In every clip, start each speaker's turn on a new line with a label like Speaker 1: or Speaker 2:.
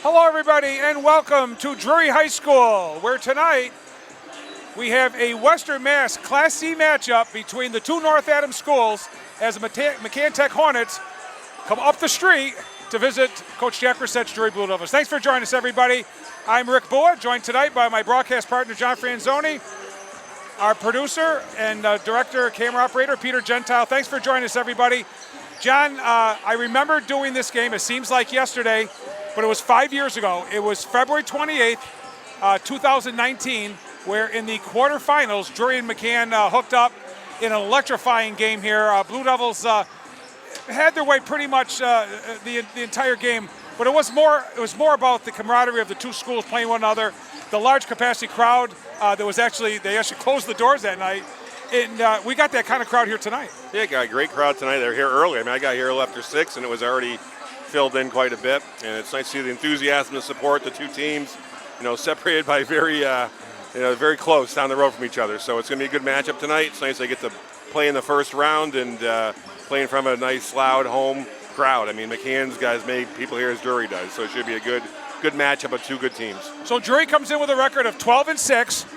Speaker 1: Hello, everybody, and welcome to Drury High School, where tonight we have a Western Mass Class C matchup between the two North Adams schools as the McCann Tech Hornets come up the street to visit Coach Jack Brissett's Drury Blue Devils. Thanks for joining us, everybody. I'm Rick Bua, joined tonight by my broadcast partner, John Franzoni, our producer and director, camera operator, Peter Gentile. Thanks for joining us, everybody. John, I remember doing this game. It seems like yesterday, but it was 5 years ago. It was February 28th, 2019, where in the quarterfinals, Drury and McCann hooked up in an electrifying game here. Blue Devils had their way pretty much the entire game, but it was more about the camaraderie of the two schools playing one another. The large capacity crowd they actually closed the doors that night, and we got that kind of crowd here tonight.
Speaker 2: Yeah, got a great crowd tonight. They're here early. I mean, I got here after 6, and it was already filled in quite a bit. And it's nice to see the enthusiasm to support the two teams. Separated by very close down the road from each other. So it's going to be a good matchup tonight. It's nice they get to play in the first round and play in front of a nice, loud home crowd. I mean, McCann's got as many people here as Drury does, so it should be a good matchup of two good teams.
Speaker 1: So Drury comes in with a record of 12-6.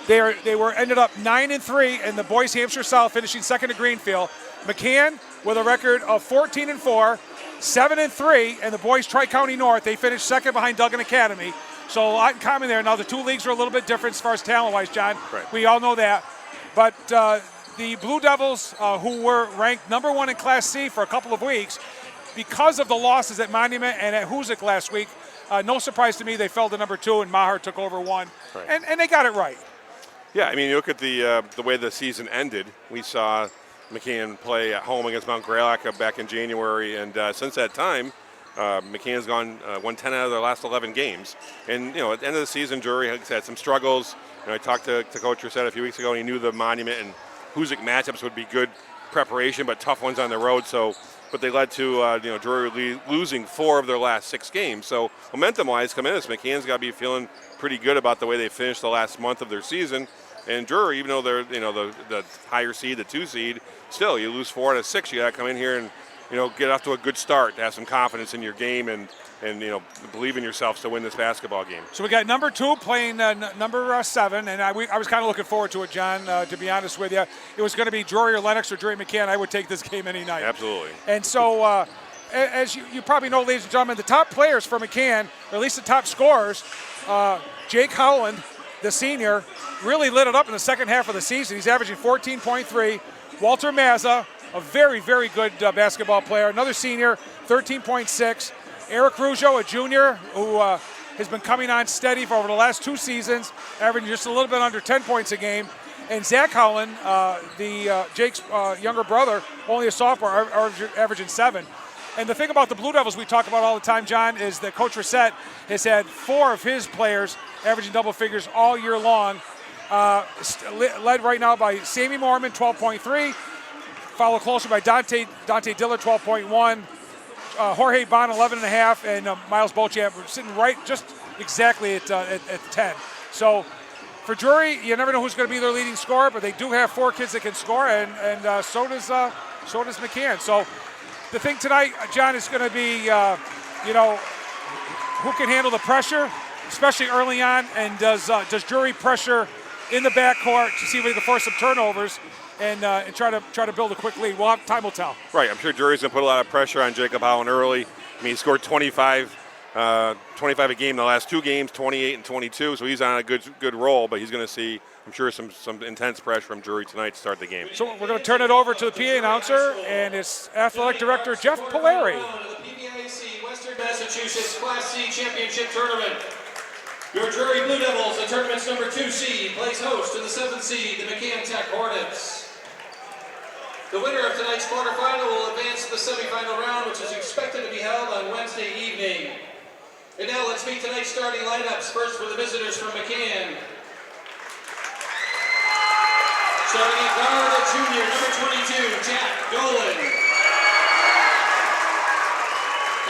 Speaker 1: They ended up 9-3 in the boys Hampshire South, finishing second to Greenfield. McCann with a record of 14-4, 7-3 in the boys Tri-County North. They finished second behind Duggan Academy. So a lot in common there. Now the two leagues are a little bit different as far as talent-wise, John.
Speaker 2: Right.
Speaker 1: We all know that. But the Blue Devils, who were ranked number one in Class C for a couple of weeks, because of the losses at Monument and at Hoosick last week, no surprise to me they fell to number 2 and Maher took over 1. Right. And they got it right.
Speaker 2: Yeah, I mean, you look at the way the season ended. We saw McCann play at home against Mount Greylock back in January, and since that time, McCann's won 10 out of their last 11 games. And, at the end of the season, Drury has had some struggles. I talked to Coach Brisett a few weeks ago, and he knew the Monument and Hoosick matchups would be good preparation, but tough ones on the road. But they led to, Drury losing 4 of their last 6 games. So momentum-wise, coming in this, McCann's got to be feeling pretty good about the way they finished the last month of their season. And Drury, even though they're, the higher seed, the 2 seed, still, you lose 4 out of 6. You got to come in here and, get off to a good start, to have some confidence in your game and believe in yourself to win this basketball game.
Speaker 1: So we got number 2 playing number 7, and I was kind of looking forward to it, John, to be honest with you. It was going to be Drury or Lennox or Drury McCann. I would take this game any night.
Speaker 2: Absolutely.
Speaker 1: And so, as you probably know, ladies and gentlemen, the top players for McCann, or at least the top scorers, Jake Howland, the senior, really lit it up in the second half of the season. He's averaging 14.3. Walter Mazza, a very, very good basketball player, another senior, 13.6. Eric Rougeau, a junior, who has been coming on steady for over the last 2 seasons, averaging just a little bit under 10 points a game. And Zach Howland, Jake's younger brother, only a sophomore, averaging 7. And the thing about the Blue Devils we talk about all the time, John, is that Coach Brisett has had 4 of his players averaging double figures all year long. Led right now by Sammy Mormon, 12.3. Followed closer by Dante Diller, 12.1. Jorge Bond, 11.5. And Miles Beauchamp sitting right just exactly at 10. So for Drury, you never know who's going to be their leading scorer, but they do have 4 kids that can score, and so does McCann. So the thing tonight, John, is going to be, who can handle the pressure, especially early on, and does Drury pressure in the backcourt to see if we can force some turnovers and try to build a quick lead. Time will tell.
Speaker 2: Right, I'm sure Drury's going to put a lot of pressure on Jacob Howland early. I mean, he scored 25 a game in the last 2 games, 28 and 22, so he's on a good roll, but he's going to see, I'm sure, some intense pressure from Drury tonight to start the game.
Speaker 1: So we're going to turn it over to the PA announcer, and it's Athletic Director Jeff Polari.
Speaker 3: The PBIC Western Massachusetts Class C Championship Tournament. Your Drury Blue Devils, the tournament's number 2 seed, plays host to the 7th seed, the McCann Tech Hornets. The winner of tonight's quarterfinal will advance to the semifinal round, which is expected to be held on Wednesday evening. And now let's meet tonight's starting lineups. First for the visitors from McCann. Starting at guard, a junior, number 22, Jack Dolan.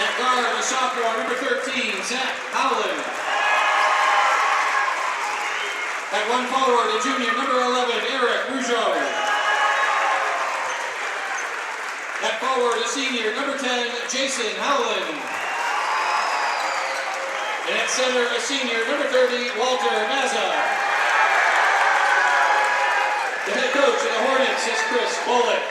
Speaker 3: At guard, a sophomore, number 13, Zach Howland. At 1 forward, a junior, number 11, Eric Rougeau. At forward, a senior, number 10, Jason Howland. And at center, a senior, number 30, Walter Mazza. The head coach of the Hornets is Chris Bullock.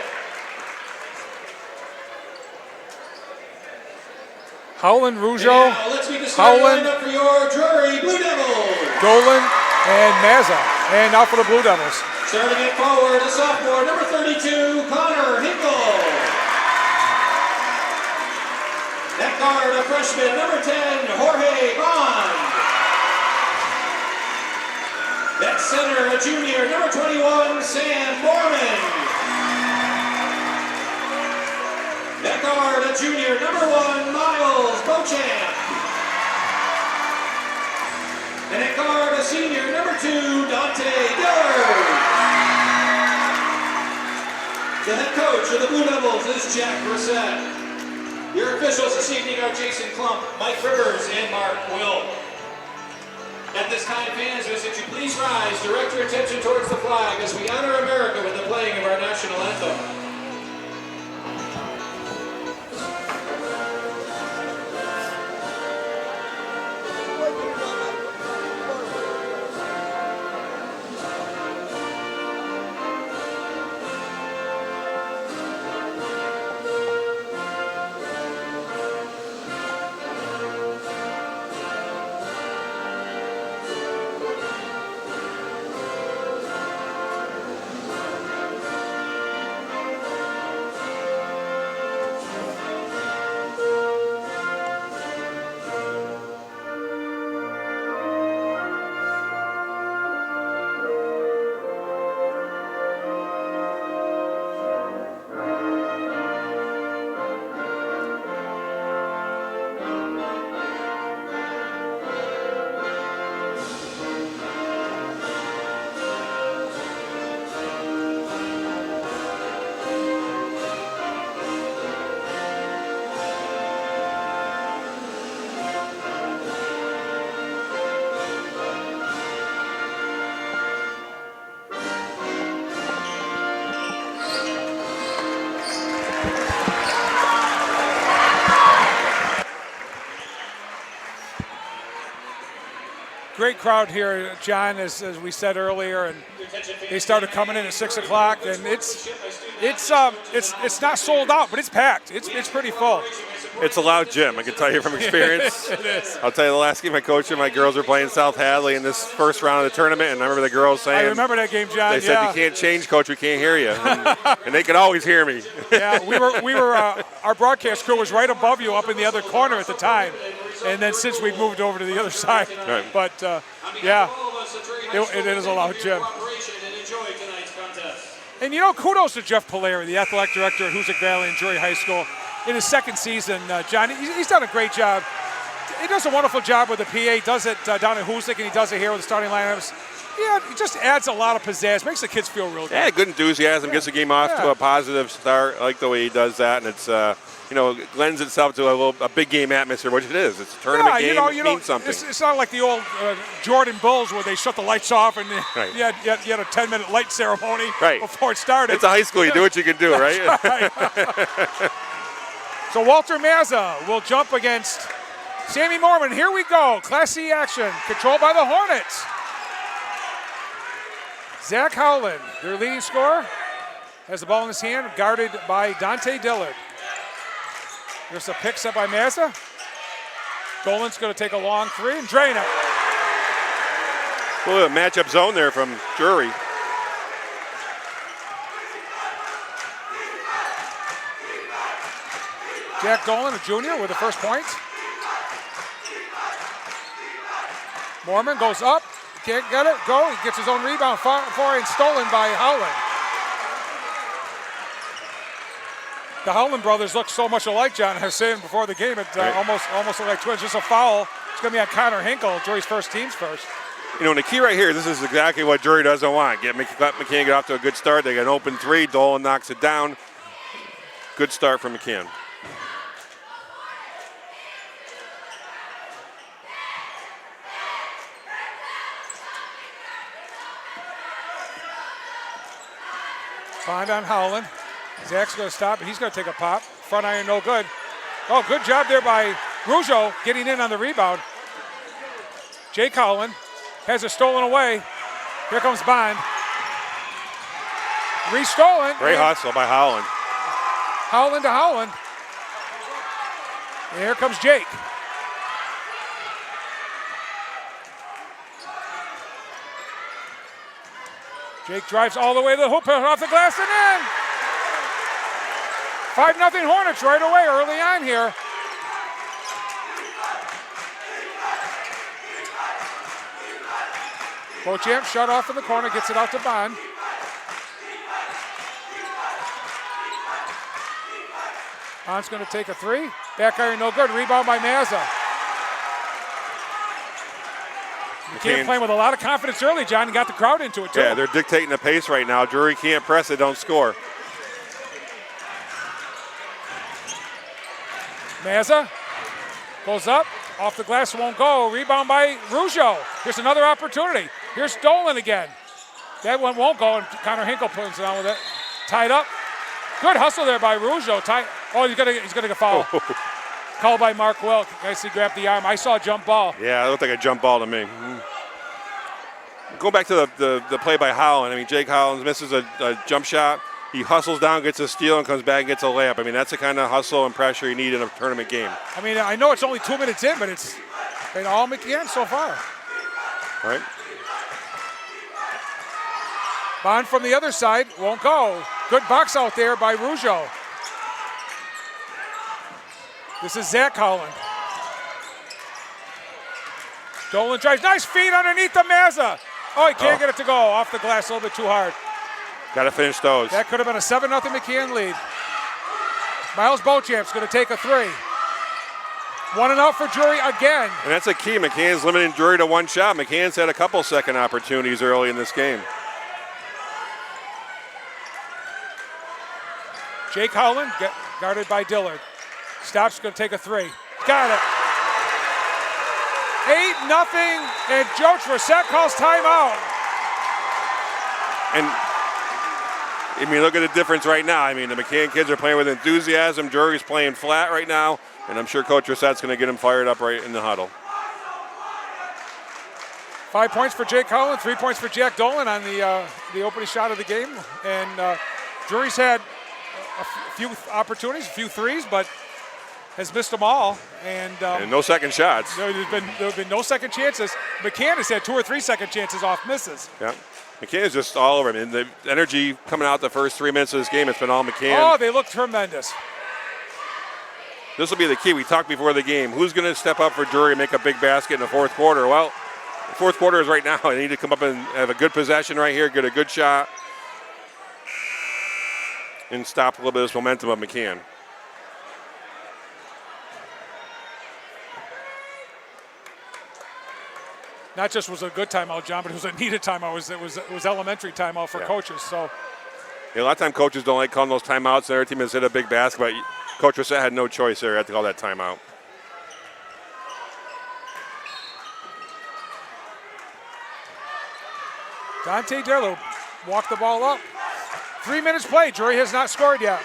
Speaker 1: Howland, Rougeau,
Speaker 3: Now, let's meet the starting
Speaker 1: Howland,
Speaker 3: lineup for your Drury Blue Devils.
Speaker 1: Dolan, and Mazza. And now for the Blue Devils.
Speaker 3: Starting at forward, a sophomore, number 32, Connor Hinkle. At guard, a freshman, number 10, Jorge Bond. At center, a junior, number 21, Sam Mormon. At guard, a junior, number 1, Miles Beauchamp. And at guard, a senior, number 2, Dante Dillard. The head coach of the Blue Devils is Jack Brissett. Your officials this evening are Jason Klump, Mike Rivers, and Mark Will. At this time, fans, would you please rise, direct your attention towards the flag as we honor America with the playing of our national anthem.
Speaker 1: Great crowd here, John, as we said earlier, and they started coming in at 6 o'clock, and it's not sold out, but it's packed. It's pretty full.
Speaker 2: It's a loud gym, I can tell you from experience.
Speaker 1: It is.
Speaker 2: I'll tell you, the last game I coached, my girls were playing South Hadley in this first round of the tournament, and I remember the girls saying,
Speaker 1: I remember that game, John.
Speaker 2: they said, "You can't change, Coach. We can't hear you," and they could always hear me.
Speaker 1: Yeah, we were. Our broadcast crew was right above you, up in the other corner at the time, and then since we moved over to the other side.
Speaker 2: Right.
Speaker 1: But yeah, it is a loud gym. And you know, kudos to Jeff Polari, the athletic director at Hoosick Valley and Drury High School, in his second season. John, he's done a great job. He does a wonderful job with the PA. He does it down in Hoosick, and he does it here with the starting lineups. Yeah, he just adds a lot of pizzazz, makes the kids feel real good.
Speaker 2: Yeah, good enthusiasm, gets the game off to a positive start. I like the way he does that, and it's lends itself to a big game atmosphere, which it is. It's a tournament game. It means something.
Speaker 1: It's not like the old Jordan Bulls where they shut the lights off and
Speaker 2: Right.
Speaker 1: you had a 10-minute light ceremony
Speaker 2: Right.
Speaker 1: before it started.
Speaker 2: It's a high school. You do what you can do, right?
Speaker 1: Right. So Walter Mazza will jump against Sammy Mormon. Here we go. Class C action, controlled by the Hornets. Zach Howland, their leading scorer, has the ball in his hand, guarded by Dante Dillard. There's a pick set by Mazza. Dolan's going to take a long three and drain it.
Speaker 2: Well, a matchup zone there from Drury.
Speaker 1: Jack Dolan, a junior, with the first point. Mormon goes up, can't get it, go. He gets his own rebound, far and stolen by Howland. The Howland brothers look so much alike, John. I was saying before the game, it
Speaker 2: Right.
Speaker 1: almost look like twins. Just a foul. It's going to be on Connor Hinkle, Drury's first teams first.
Speaker 2: You know, and the key right here, this is exactly what Drury doesn't want. Let McCann get off to a good start. They got an open three. Dolan knocks it down. Good start for McCann.
Speaker 1: Bond on Howland. Zach's going to stop, and he's going to take a pop. Front iron, no good. Oh, good job there by Rougeau getting in on the rebound. Jake Howland has it stolen away. Here comes Bond. Restolen.
Speaker 2: Great hustle by Howland.
Speaker 1: Howland to Howland. And here comes Jake. Jake drives all the way to the hoop, off the glass and in. 5-0 Hornets right away early on here. Beauchamp shut off in the corner, gets it out to Bond. Bond's going to take a three. Back iron, no good. Rebound by Mazza. McCann playing with a lot of confidence early, John, and got the crowd into it, too.
Speaker 2: Yeah, they're dictating the pace right now. Drury can't press it, don't score.
Speaker 1: Mazza goes up, off the glass, won't go. Rebound by Rougeau. Here's another opportunity. Here's Dolan again. That one won't go, and Connor Hinkle puts it on with it. Tied up. Good hustle there by Rougeau. Oh, he's gonna get fouled. Called by Mark Welk. Nicely grabbed the arm. I saw a jump ball.
Speaker 2: Yeah, it looked like a jump ball to me. Go back to the play by Howland. I mean, Jake Howland misses a jump shot. He hustles down, gets a steal, and comes back and gets a layup. I mean, that's the kind of hustle and pressure you need in a tournament game.
Speaker 1: I mean, I know it's only 2 minutes in, but it's been all McCann so far.
Speaker 2: All right.
Speaker 1: Bond from the other side, won't go. Good box out there by Rougeau. This is Zach Howland. Dolan drives, nice feed underneath the Mazza. Oh, he can't get it to go. Off the glass a little bit too hard.
Speaker 2: Got to finish those.
Speaker 1: That could have been a 7-0 McCann lead. Miles Beauchamp's going to take a three. 1-0 for Drury again.
Speaker 2: And that's a key. McCann's limiting Drury to one shot. McCann's had a couple second opportunities early in this game.
Speaker 1: Jake Howland, guarded by Dillard. Stops, going to take a three. Got it. 8-0, and Joe Trissett calls timeout.
Speaker 2: And I mean, look at the difference right now. I mean, the McCann kids are playing with enthusiasm. Drury's playing flat right now, and I'm sure Coach Trissett's going to get them fired up right in the huddle.
Speaker 1: 5 points for Jake Howland, 3 points for Jack Dolan on the opening shot of the game. And Drury's had a few opportunities, a few threes, but has missed them all. And
Speaker 2: no second shots.
Speaker 1: There have been no second chances. McCann has had 2 or 3 second chances off misses.
Speaker 2: Yeah. McCann is just all over him. And the energy coming out the first 3 minutes of this game, it's been all McCann.
Speaker 1: Oh, they look tremendous.
Speaker 2: This will be the key. We talked before the game. Who's going to step up for Drury and make a big basket in the fourth quarter? Well, the fourth quarter is right now. They need to come up and have a good possession right here, get a good shot, and stop a little bit of this momentum of McCann.
Speaker 1: Not just was a good timeout, John, but it was a needed timeout. It was elementary timeout for coaches. So
Speaker 2: yeah, a lot of times coaches don't like calling those timeouts. Their team has hit a big basket, but Coach Trissett had no choice there. He had to call that timeout.
Speaker 1: Dante Dillard walked the ball up. 3 minutes played. Drury has not scored yet.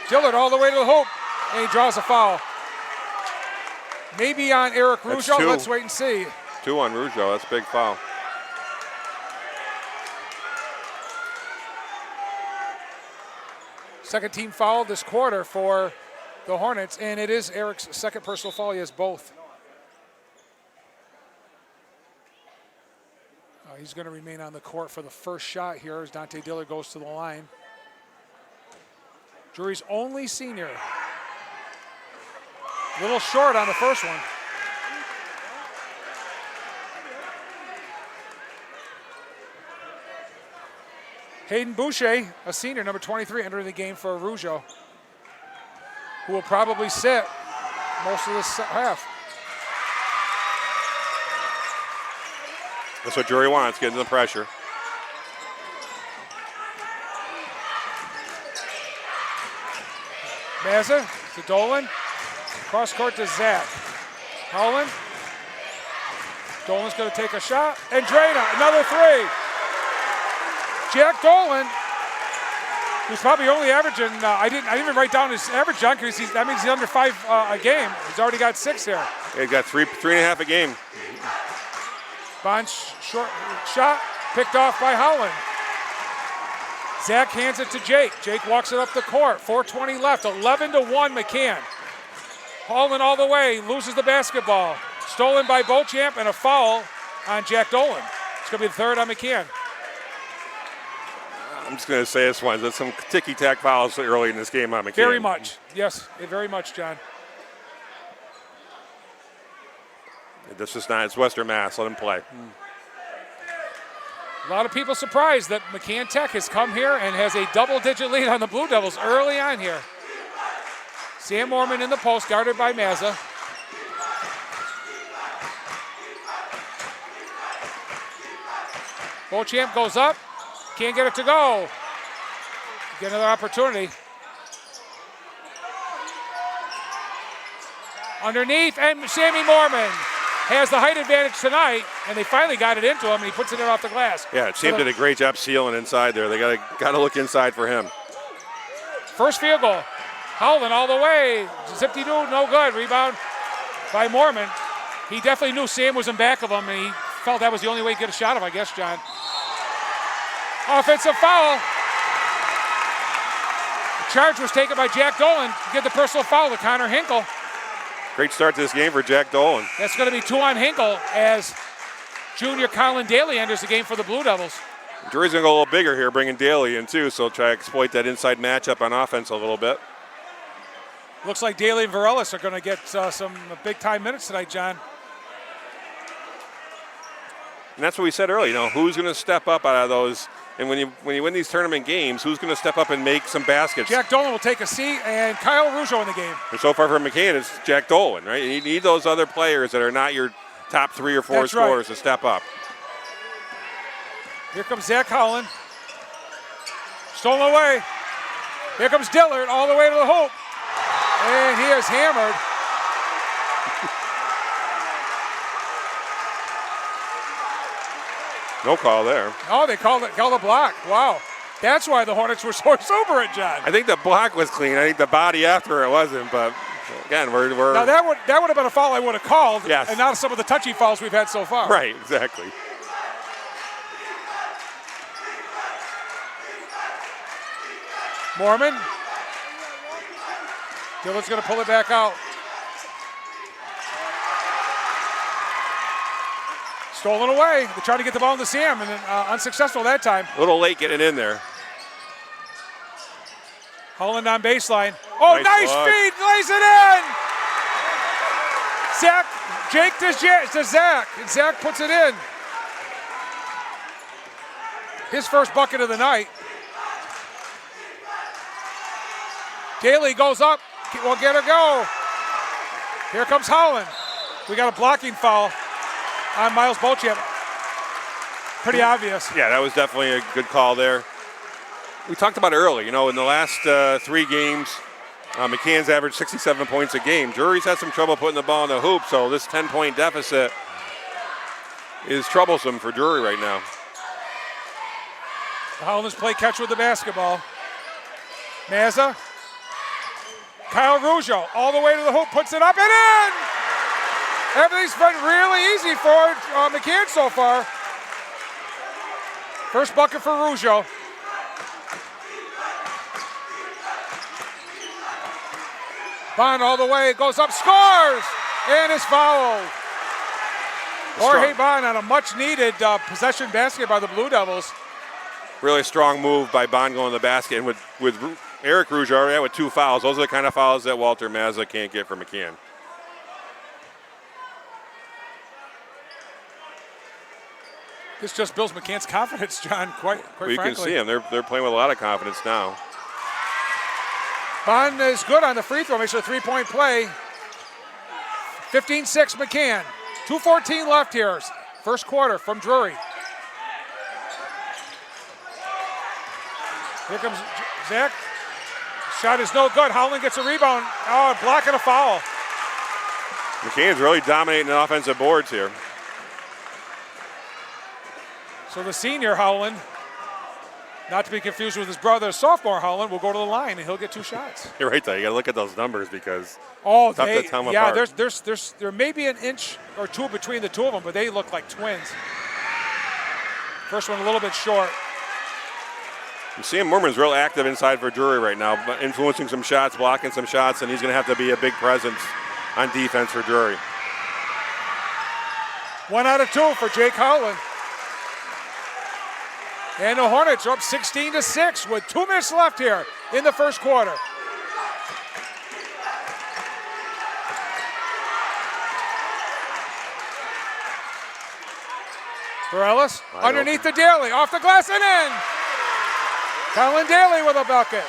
Speaker 1: Dillard all the way to the hoop, and he draws a foul. Maybe on Eric Rougeau. Let's wait and see.
Speaker 2: 2 on Rougeau. That's a big foul.
Speaker 1: Second team foul this quarter for the Hornets, and it is Eric's second personal foul. He has both. He's going to remain on the court for the first shot here as Dante Dillard goes to the line. Drury's only senior. A little short on the first one. Hayden Boucher, a senior, number 23, entering the game for Rougeau, who will probably sit most of this half.
Speaker 2: That's what Drury wants, getting the pressure.
Speaker 1: Mazza to Dolan. Cross court to Zach. Howland. Dolan's going to take a shot. And Drana, another three. Jack Dolan, who's probably only averaging, I didn't even write down his average, John, because that means he's under 5 a game. He's already got 6 here.
Speaker 2: He's got three and a half a game.
Speaker 1: Bond's short shot picked off by Howland. Zach hands it to Jake. Jake walks it up the court. 4:20 left. 11-1 McCann. Howland all the way, loses the basketball. Stolen by Beauchamp and a foul on Jack Dolan. It's going to be the third on McCann.
Speaker 2: I'm just going to say this one. There's some ticky-tack fouls early in this game on McCann.
Speaker 1: Very much. Yes, very much, John.
Speaker 2: This is not, it's Western Mass. Let him play.
Speaker 1: A lot of people surprised that McCann Tech has come here and has a double-digit lead on the Blue Devils early on here. Sam Mormon in the post, guarded by Mazza. Beauchamp goes up, can't get it to go. Get another opportunity. Underneath, and Sammy Mormon has the height advantage tonight, and they finally got it into him, and he puts it in off the glass.
Speaker 2: Yeah, Sam did a great job sealing inside there. They got to look inside for him.
Speaker 1: First field goal. Howland all the way. Zip-de-doo, no good. Rebound by Mormon. He definitely knew Sam was in back of him, and he felt that was the only way to get a shot of him, I guess, John. Offensive foul. The charge was taken by Jack Dolan to get the personal foul to Connor Hinkle.
Speaker 2: Great start to this game for Jack Dolan.
Speaker 1: That's going to be 2 on Hinkle as junior Colin Daly enters the game for the Blue Devils.
Speaker 2: Drury's going to go a little bigger here, bringing Daly in too, so try to exploit that inside matchup on offense a little bit.
Speaker 1: Looks like Daly and Varelis are going to get some big-time minutes tonight, John.
Speaker 2: And that's what we said earlier, who's going to step up out of those? And when you win these tournament games, who's going to step up and make some baskets?
Speaker 1: Jack Dolan will take a seat, and Kyle Rougeau in the game.
Speaker 2: And so far for McCann, it's Jack Dolan, right? You need those other players that are not your top 3 or 4 scorers to step up.
Speaker 1: Here comes Zach Howland. Stolen away. Here comes Dillard all the way to the hoop. And he is hammered.
Speaker 2: No call there.
Speaker 1: Oh, they called a block. Wow. That's why the Hornets were so sober at John.
Speaker 2: I think the block was clean. I think the body after it wasn't, but again, we're
Speaker 1: now that would have been a foul I would have called,
Speaker 2: yes.
Speaker 1: And not some of the touchy fouls we've had so far.
Speaker 2: Right, exactly.
Speaker 1: Mormon. Dillard's going to pull it back out. Stolen away. They tried to get the ball into Sam, and unsuccessful that time.
Speaker 2: A little late getting in there.
Speaker 1: Holland on baseline. Oh, nice feed. Lays it in. Zach. Jake to Zach. And Zach puts it in. His first bucket of the night. Daly goes up. We'll get her go. Here comes Howland. We got a blocking foul on Miles Beauchamp. Pretty obvious.
Speaker 2: Yeah, that was definitely a good call there. We talked about it early. In the last 3 games, McCann's averaged 67 points a game. Drury's had some trouble putting the ball in the hoop, so this 10-point deficit is troublesome for Drury right now.
Speaker 1: The Howlands play catch with the basketball. Mazza. Kyle Rougeau all the way to the hoop, puts it up and in! Everything's been really easy for McCann so far. First bucket for Rougeau. Bond all the way, goes up, scores! And is fouled. Jorge Bond on a much-needed possession basket by the Blue Devils.
Speaker 2: Really strong move by Bond going to the basket. And with Eric Rougeau already with 2 fouls, those are the kind of fouls that Walter Mazza can't get for McCann.
Speaker 1: This just builds McCann's confidence, John, quite frankly.
Speaker 2: You can see them. They're playing with a lot of confidence now.
Speaker 1: Bond is good on the free throw, makes it a 3-point play. 15-6 McCann. 2:14 left here. First quarter from Drury. Here comes Zach. Shot is no good. Howland gets a rebound. Oh, block and a foul.
Speaker 2: McCann's really dominating the offensive boards here.
Speaker 1: So the senior Howland, not to be confused with his brother, sophomore Howland, will go to the line and he'll get 2 shots.
Speaker 2: You're right, though. You got to look at those numbers because
Speaker 1: tough
Speaker 2: to tell them apart.
Speaker 1: There may be an inch or 2 between the two of them, but they look like twins. First one a little bit short.
Speaker 2: Sam Moorman's real active inside for Drury right now, influencing some shots, blocking some shots, and he's going to have to be a big presence on defense for Drury.
Speaker 1: 1 out of 2 for Jake Howland. And the Hornets are up 16-6 with 2 minutes left here in the first quarter. For Ellis, underneath the Daly, off the glass and in. Colin Daly with a bucket.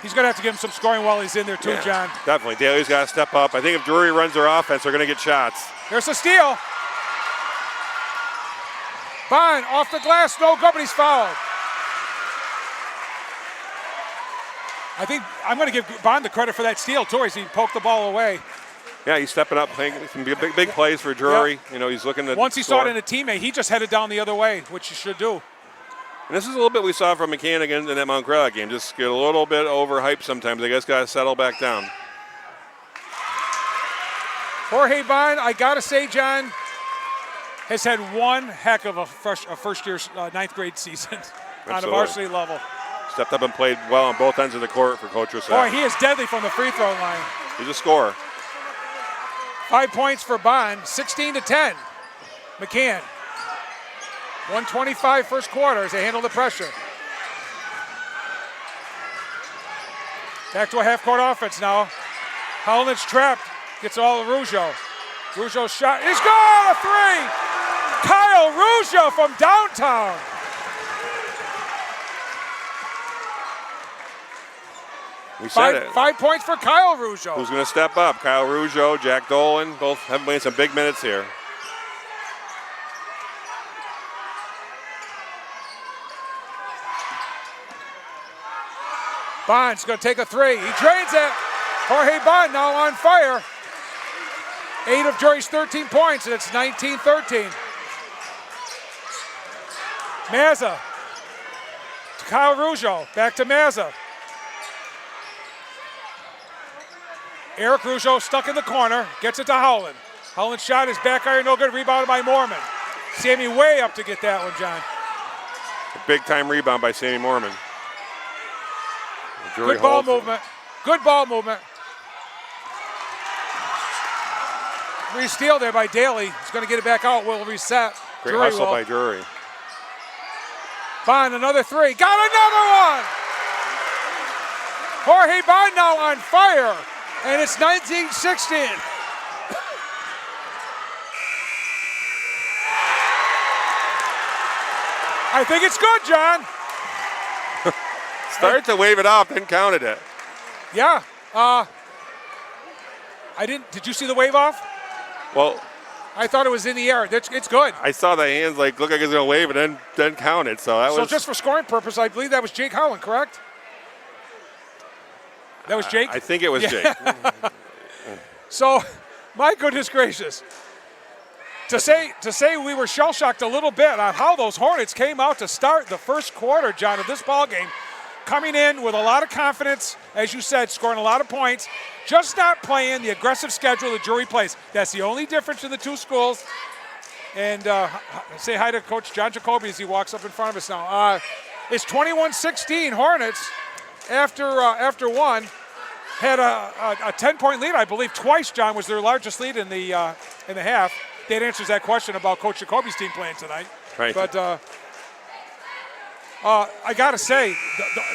Speaker 1: He's going to have to give him some scoring while he's in there too, John.
Speaker 2: Definitely. Daly's got to step up. I think if Drury runs their offense, they're going to get shots.
Speaker 1: There's a steal. Bond off the glass, no good, but he's fouled. I think I'm going to give Bond the credit for that steal too, as he poked the ball away.
Speaker 2: Yeah, he's stepping up, playing some big plays for Drury. You know, he's looking to
Speaker 1: Once he
Speaker 2: score.
Speaker 1: saw it in a teammate, he just headed down the other way, which he should do.
Speaker 2: And this is a little bit we saw from McCann again in that Mount Grella game. Just get a little bit overhyped sometimes. They just got to settle back down.
Speaker 1: Jorge Bond, I got to say, John, has had one heck of a first-year ninth grade season on a varsity level.
Speaker 2: Stepped up and played well on both ends of the court for Coach Rousseau.
Speaker 1: Boy, he is deadly from the free throw line.
Speaker 2: He's a scorer.
Speaker 1: 5 points for Bond, 16-10. McCann. 125 first quarter as they handle the pressure. Back to a half-court offense now. Howland's trapped. Gets all to Rougeau. Rougeau's shot is good! A three! Kyle Rougeau from downtown.
Speaker 2: We said it.
Speaker 1: 5 points for Kyle Rougeau.
Speaker 2: Who's going to step up? Kyle Rougeau, Jack Dolan, both have played some big minutes here.
Speaker 1: Bond's going to take a three. He drains it. Jorge Bond now on fire. 8 of Drury's 13 points, and it's 19-13. Mazza to Kyle Rougeau. Back to Mazza. Eric Rougeau stuck in the corner. Gets it to Howland. Howland's shot is back iron, no good. Rebounded by Moorman. Sammy way up to get that one, John.
Speaker 2: A big-time rebound by Sammy Moorman.
Speaker 1: Good ball movement. Good ball movement. Re-steal there by Daly. He's going to get it back out. Will reset.
Speaker 2: Great
Speaker 1: Drury
Speaker 2: hustle
Speaker 1: will.
Speaker 2: by Drury.
Speaker 1: Bond, another three. Got another one! Jorge Bond now on fire. And it's 19-16. I think it's good, John.
Speaker 2: Started to wave it off, then counted it.
Speaker 1: Yeah. I didn't. Did you see the wave off?
Speaker 2: Well,
Speaker 1: I thought it was in the air. It's good.
Speaker 2: I saw the hands look like it's going to wave and then count it. So that was.
Speaker 1: So just for scoring purpose, I believe that was Jake Howland, correct? That was Jake?
Speaker 2: I think it was Jake.
Speaker 1: So, my goodness gracious. To say we were shell-shocked a little bit on how those Hornets came out to start the first quarter, John, of this ball game, coming in with a lot of confidence, as you said, scoring a lot of points, just not playing the aggressive schedule that Drury plays. That's the only difference in the two schools. And say hi to Coach John Jacoby as he walks up in front of us now. It's 21-16 Hornets after one. Had a 10-point lead, I believe. Twice, John, was their largest lead in the half. That answers that question about Coach Jacoby's team playing tonight.
Speaker 2: Right.
Speaker 1: But I got to say,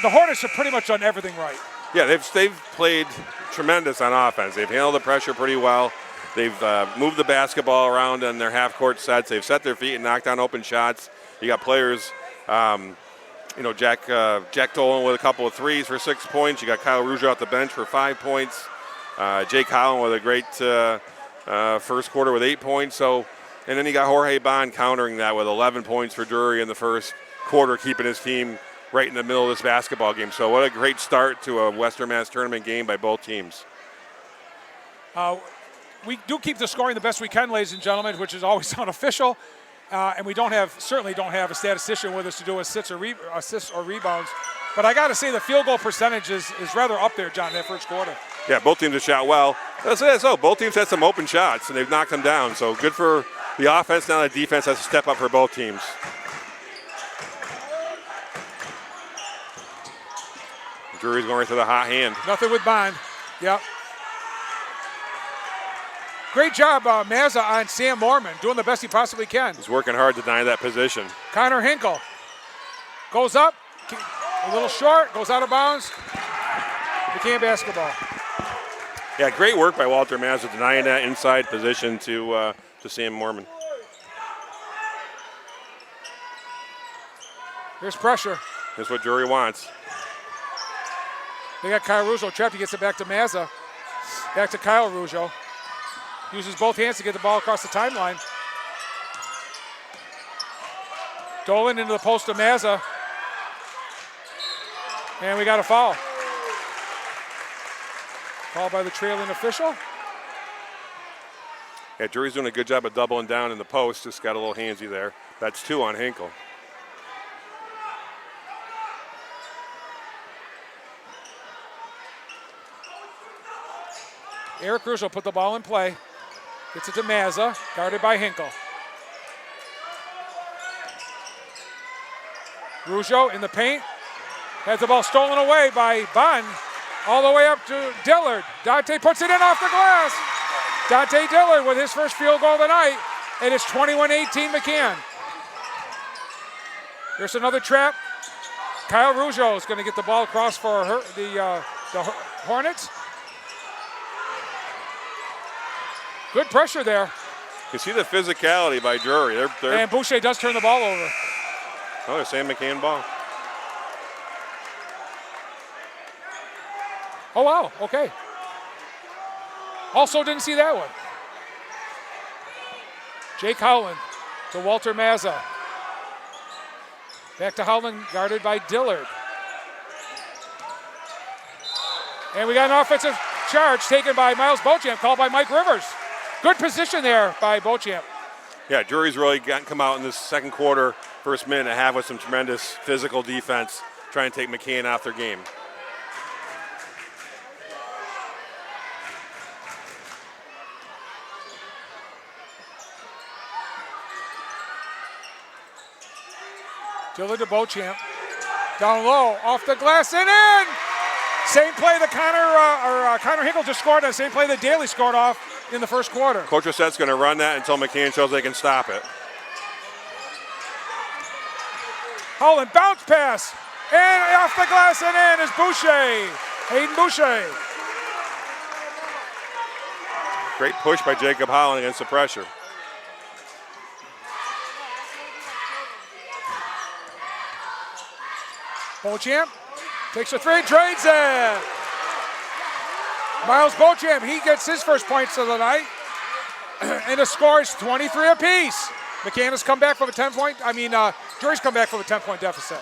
Speaker 1: the Hornets have pretty much done everything right.
Speaker 2: Yeah, they've played tremendous on offense. They've handled the pressure pretty well. They've moved the basketball around in their half-court sets. They've set their feet and knocked down open shots. You got players, Jack Dolan with a couple of threes for 6 points. You got Kyle Rougeau off the bench for 5 points. Jake Howland with a great first quarter with 8 points. So, and then you got Jorge Bond countering that with 11 points for Drury in the first quarter, keeping his team right in the middle of this basketball game. So what a great start to a Western Mass tournament game by both teams.
Speaker 1: We do keep the scoring the best we can, ladies and gentlemen, which is always unofficial. And we certainly don't have a statistician with us to do assists or rebounds. But I got to say the field goal percentage is rather up there, John, that first quarter.
Speaker 2: Yeah, both teams have shot well. So both teams had some open shots, and they've knocked them down. So good for The offense now, the defense has to step up for both teams. Drury's going right to the hot hand.
Speaker 1: Nothing with Bond. Yep. Great job, Mazza on Sam Mormon, doing the best he possibly can.
Speaker 2: He's working hard to deny that position.
Speaker 1: Connor Hinkle goes up, a little short, goes out of bounds. McCann basketball.
Speaker 2: Yeah, great work by Walter Mazza denying that inside position to Sam Mormon.
Speaker 1: Here's pressure.
Speaker 2: That's what Drury wants.
Speaker 1: They got Kyle Rougeau trapped. He gets it back to Mazza. Back to Kyle Rougeau. Uses both hands to get the ball across the timeline. Dolan into the post of Mazza. And we got a foul. Foul by the trailing official.
Speaker 2: Yeah, Drury's doing a good job of doubling down in the post. Just got a little handsy there. That's 2 on Hinkle.
Speaker 1: Eric Rougeau put the ball in play. Gets it to Mazza, guarded by Hinkle. Rougeau in the paint. Has the ball stolen away by Bond. All the way up to Dillard. Dante puts it in off the glass. Dante Dillard with his first field goal of the night. And it's 21-18 McCann. Here's another trap. Kyle Rougeau is going to get the ball across for the Hornets. Good pressure there.
Speaker 2: You see the physicality by Drury.
Speaker 1: And Boucher does turn the ball over.
Speaker 2: Oh, they're saying McCann ball.
Speaker 1: Oh, wow, okay. Also didn't see that one. Jake Howland to Walter Mazza. Back to Howland, guarded by Dillard. And we got an offensive charge taken by Miles Beauchamp, called by Mike Rivers. Good position there by Beauchamp.
Speaker 2: Yeah, Drury's really come out in this second quarter, first minute and a half with some tremendous physical defense, trying to take McCann off their game.
Speaker 1: Dillard to Beauchamp. Down low, off the glass and in! Same play that Connor Hinkle just scored on, same play that Daly scored off in the first quarter.
Speaker 2: Coach Rissette's going to run that until McCann shows they can stop it.
Speaker 1: Holland, bounce pass, and off the glass and in is Boucher, Hayden Boucher.
Speaker 2: Great push by Jacob Holland against the pressure.
Speaker 1: Beauchamp takes a three, trades it. Miles Beauchamp, he gets his first points of the night, and the score is 23 apiece. McCann has come back from a 10-point, Drury's come back from a 10-point deficit.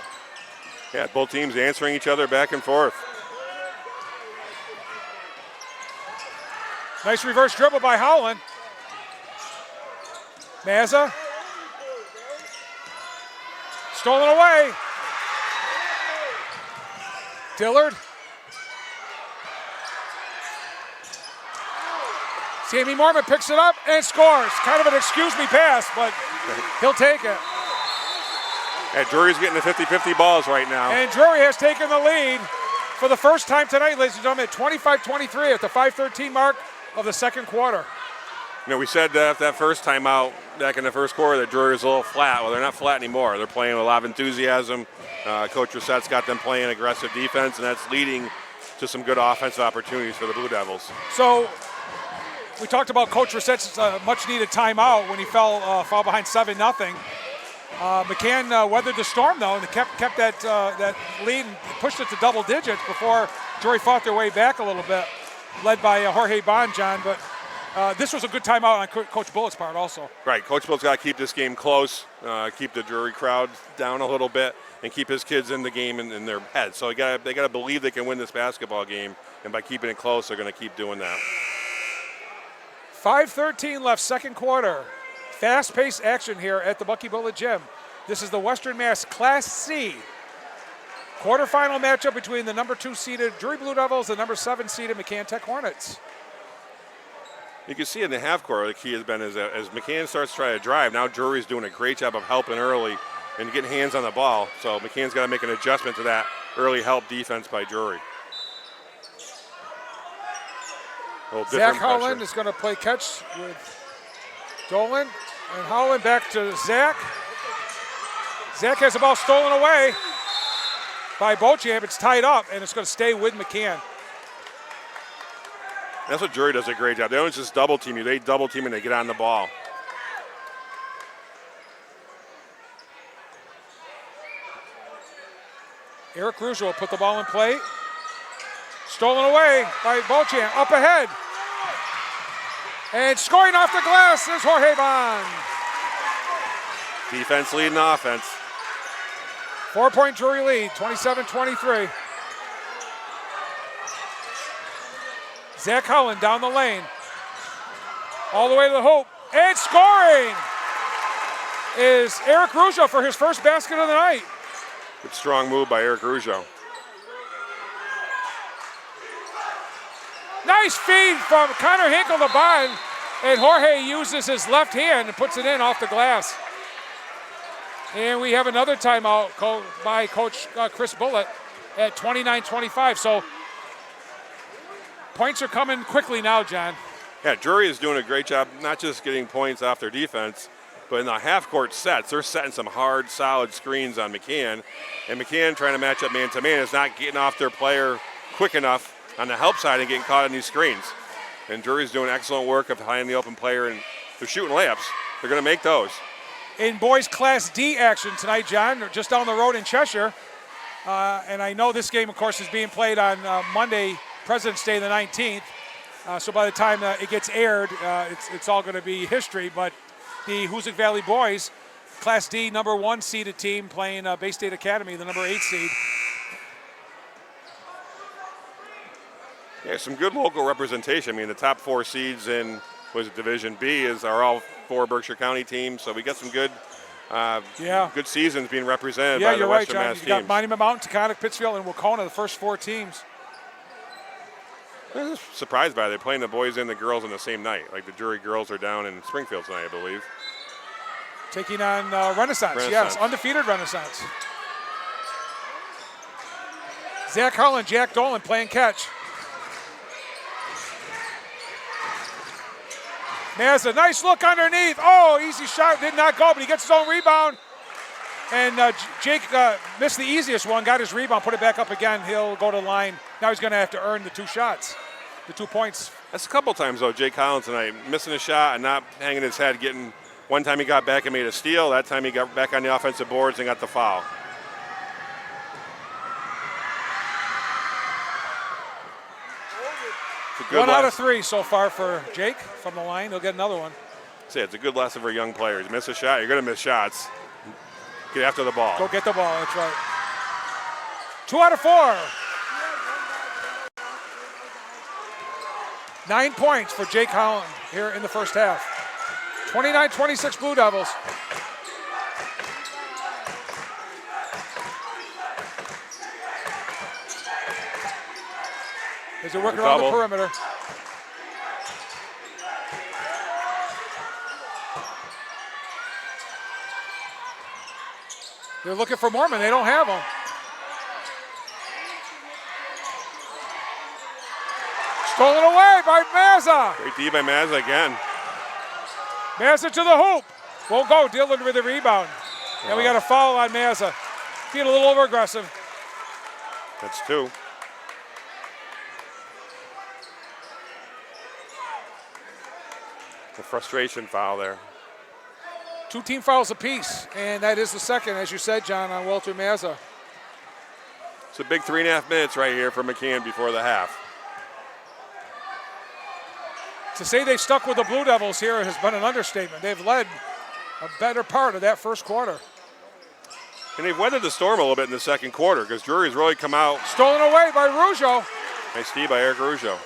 Speaker 2: Yeah, both teams answering each other back and forth.
Speaker 1: Nice reverse dribble by Howland. Mazza. Stolen away. Dillard. Sammy Mormon picks it up and scores. Kind of an excuse me pass, but he'll take it.
Speaker 2: Yeah, Drury's getting the 50-50 balls right now.
Speaker 1: And Drury has taken the lead for the first time tonight, ladies and gentlemen, at 25-23 at the 5:13 mark of the second quarter.
Speaker 2: You know, we said that first time out back in the first quarter that Drury was a little flat. Well, they're not flat anymore. They're playing with a lot of enthusiasm. Coach Rissette's got them playing aggressive defense, and that's leading to some good offensive opportunities for the Blue Devils.
Speaker 1: So we talked about Coach Rissette's much-needed timeout when he fell behind 7-0. McCann weathered the storm, though, and kept that lead and pushed it to double digits before Drury fought their way back a little bit, led by Jorge Bond, John. But this was a good timeout on Coach Bullett's part also.
Speaker 2: Right, Coach Bullett's got to keep this game close, keep the Drury crowd down a little bit, and keep his kids in the game in their heads. So they got to believe they can win this basketball game, and by keeping it close, they're going to keep doing that.
Speaker 1: 5:13 left, second quarter. Fast-paced action here at the Bucky Bullet Gym. This is the Western Mass Class C quarterfinal matchup between the number 2 seeded Drury Blue Devils and the number 7 seeded McCann Tech Hornets.
Speaker 2: You can see in the half court, the key has been as McCann starts to try to drive, now Drury's doing a great job of helping early and getting hands on the ball. So McCann's got to make an adjustment to that early help defense by Drury.
Speaker 1: Zach Howland is going to play catch with Dolan. And Howland back to Zach. Zach has the ball stolen away by Beauchamp. It's tied up, and it's going to stay with McCann.
Speaker 2: That's what Drury does a great job. They don't just double team you. They double team and they get on the ball.
Speaker 1: Eric Rougeau will put the ball in play. Stolen away by Beauchamp. Up ahead. And scoring off the glass is Jorge Bond.
Speaker 2: Defense leading offense.
Speaker 1: 4-point Drury lead, 27-23. Zach Howland down the lane. All the way to the hoop. And scoring is Eric Rougeau for his first basket of the night.
Speaker 2: Good strong move by Eric Rougeau.
Speaker 1: Nice feed from Connor Hinkle to Bond. And Jorge uses his left hand and puts it in off the glass. And we have another timeout by Coach Chris Bullitt at 29-25. So points are coming quickly now, John.
Speaker 2: Yeah, Drury is doing a great job, not just getting points off their defense, but in the half-court sets, they're setting some hard, solid screens on McCann. And McCann trying to match up man-to-man is not getting off their player quick enough on the help side and getting caught in these screens. And Drury's doing excellent work of hiding the open player, and they're shooting layups. They're going to make those.
Speaker 1: In boys Class D action tonight, John, just down the road in Cheshire. And I know this game, of course, is being played on Monday, President's Day, the 19th. So by the time it gets aired, it's all going to be history. But the Hoosick Valley boys, Class D number 1 seeded team playing Bay State Academy, the number 8 seed.
Speaker 2: Yeah, some good local representation. I mean, the top 4 seeds in Division B are all 4 Berkshire County teams. So we got some good seasons being represented by the Western Mass teams.
Speaker 1: You got Monument Mountain, Taconic, Pittsfield, and Wacona, the first 4 teams.
Speaker 2: I'm surprised by it. They're playing the boys and the girls on the same night. Like the Drury girls are down in Springfield tonight, I believe.
Speaker 1: Taking on Renaissance, yes, undefeated Renaissance. Zach Howland, Jack Dolan playing catch. Mazza, nice look underneath. Oh, easy shot, did not go, but he gets his own rebound. And Jake missed the easiest one, got his rebound, put it back up again. He'll go to the line. Now he's going to have to earn the 2 shots, the 2 points.
Speaker 2: That's a couple times, though, Jake Collins tonight, missing a shot and not hanging his head, one time he got back and made a steal. That time he got back on the offensive boards and got the foul.
Speaker 1: One out of 3 so far for Jake from the line. He'll get another one.
Speaker 2: It's a good lesson for young players. Miss a shot, you're going to miss shots. Get after the ball.
Speaker 1: Go get the ball, that's right. 2 out of 4. 9 points for Jake Howland here in the first half. 29-26 Blue Devils. As they're working around the perimeter. They're looking for Mormon. They don't have him. Stolen away by Mazza.
Speaker 2: Great D by Mazza again.
Speaker 1: Mazza to the hoop. Won't go. Dillon with the rebound. And we got a foul on Mazza. Being a little over aggressive.
Speaker 2: That's 2. The frustration foul there.
Speaker 1: 2 team fouls apiece, and that is the second, as you said, John, on Walter Mazza.
Speaker 2: It's a big 3.5 minutes right here for McCann before the half.
Speaker 1: To say they've stuck with the Blue Devils here has been an understatement. They've led a better part of that first quarter.
Speaker 2: And they've weathered the storm a little bit in the second quarter because Drury's really come out.
Speaker 1: Stolen away by Rougeau.
Speaker 2: Nice D by Eric Rougeau.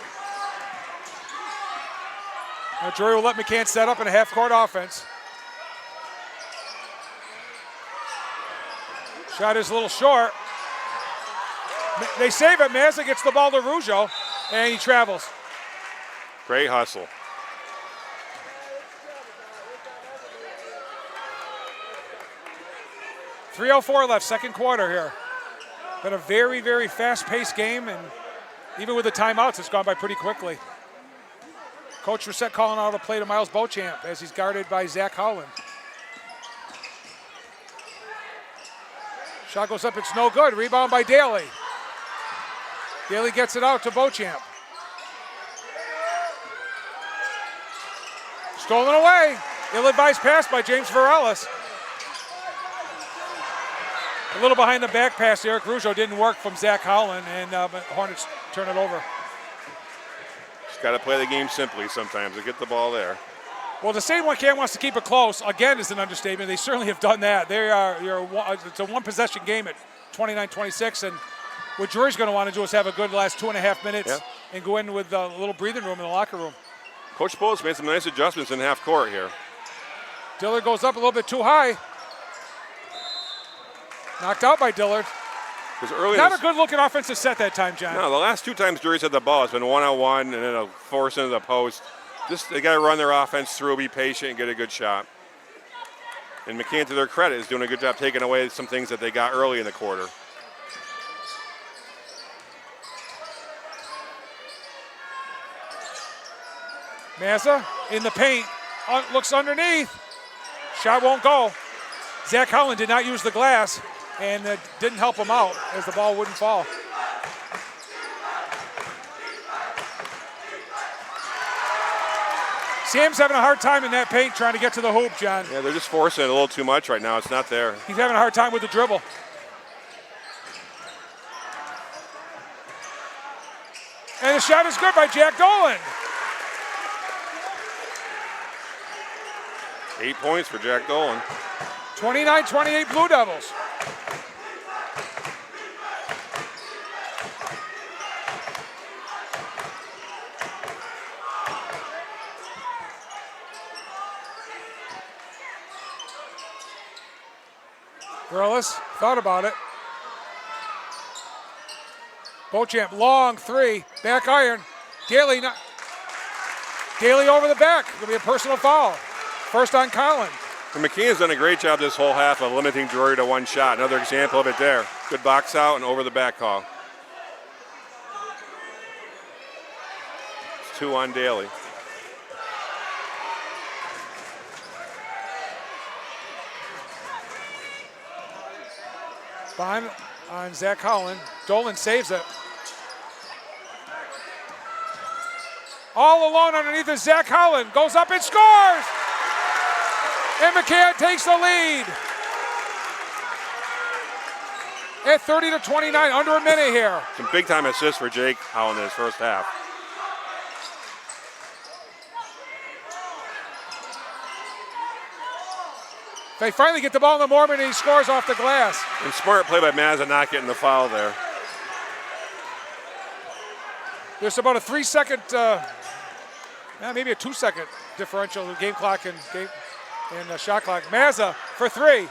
Speaker 1: Now Drury will let McCann set up in a half-court offense. Shot is a little short. They save it. Mazza gets the ball to Rougeau, and he travels.
Speaker 2: Great hustle.
Speaker 1: 3:04 left, second quarter here. Been a very, very fast-paced game, and even with the timeouts, it's gone by pretty quickly. Coach Reset calling out a play to Miles Beauchamp as he's guarded by Zach Howland. Shot goes up, it's no good. Rebound by Daly. Daly gets it out to Beauchamp. Stolen away. Ill-advised pass by James Varelis. A little behind the back pass. Eric Rougeau didn't work from Zach Howland, and Hornets turn it over.
Speaker 2: Just got to play the game simply sometimes to get the ball there.
Speaker 1: Well, to say McCann wants to keep it close, again, is an understatement. They certainly have done that. It's a one-possession game at 29-26, and what Drury's going to want to do is have a good last 2.5 minutes and go in with a little breathing room in the locker room.
Speaker 2: Coach Bowles made some nice adjustments in half court here.
Speaker 1: Dillard goes up a little bit too high. Knocked out by Dillard. Not a good-looking offensive set that time, John.
Speaker 2: No, the last two times Drury's had the ball, it's been one-on-one and then a force into the post. They got to run their offense through, be patient, and get a good shot. And McCann, to their credit, is doing a good job taking away some things that they got early in the quarter.
Speaker 1: Mazza in the paint, looks underneath. Shot won't go. Zach Howland did not use the glass and didn't help him out as the ball wouldn't fall. Sam's having a hard time in that paint trying to get to the hoop, John.
Speaker 2: Yeah, they're just forcing it a little too much right now. It's not there.
Speaker 1: He's having a hard time with the dribble. And the shot is good by Jack Dolan.
Speaker 2: 8 points for Jack Dolan.
Speaker 1: 29-28 Blue Devils. Varelis thought about it. Beauchamp, long three, back iron. Daly over the back. It'll be a personal foul. First on Collin.
Speaker 2: And McCann's done a great job this whole half of limiting Drury to one shot. Another example of it there. Good box out and over the back call. It's 2 on Daly.
Speaker 1: Bond on Zach Howland. Dolan saves it. All alone underneath is Zach Howland. Goes up and scores! And McCann takes the lead. At 30-29, under a minute here.
Speaker 2: Some big time assists for Jake Howland in his first half.
Speaker 1: They finally get the ball in the Mormon and he scores off the glass.
Speaker 2: And smart play by Mazza not getting the foul there.
Speaker 1: There's about a 3-second, maybe a 2-second differential in game clock and shot clock. Mazza for three.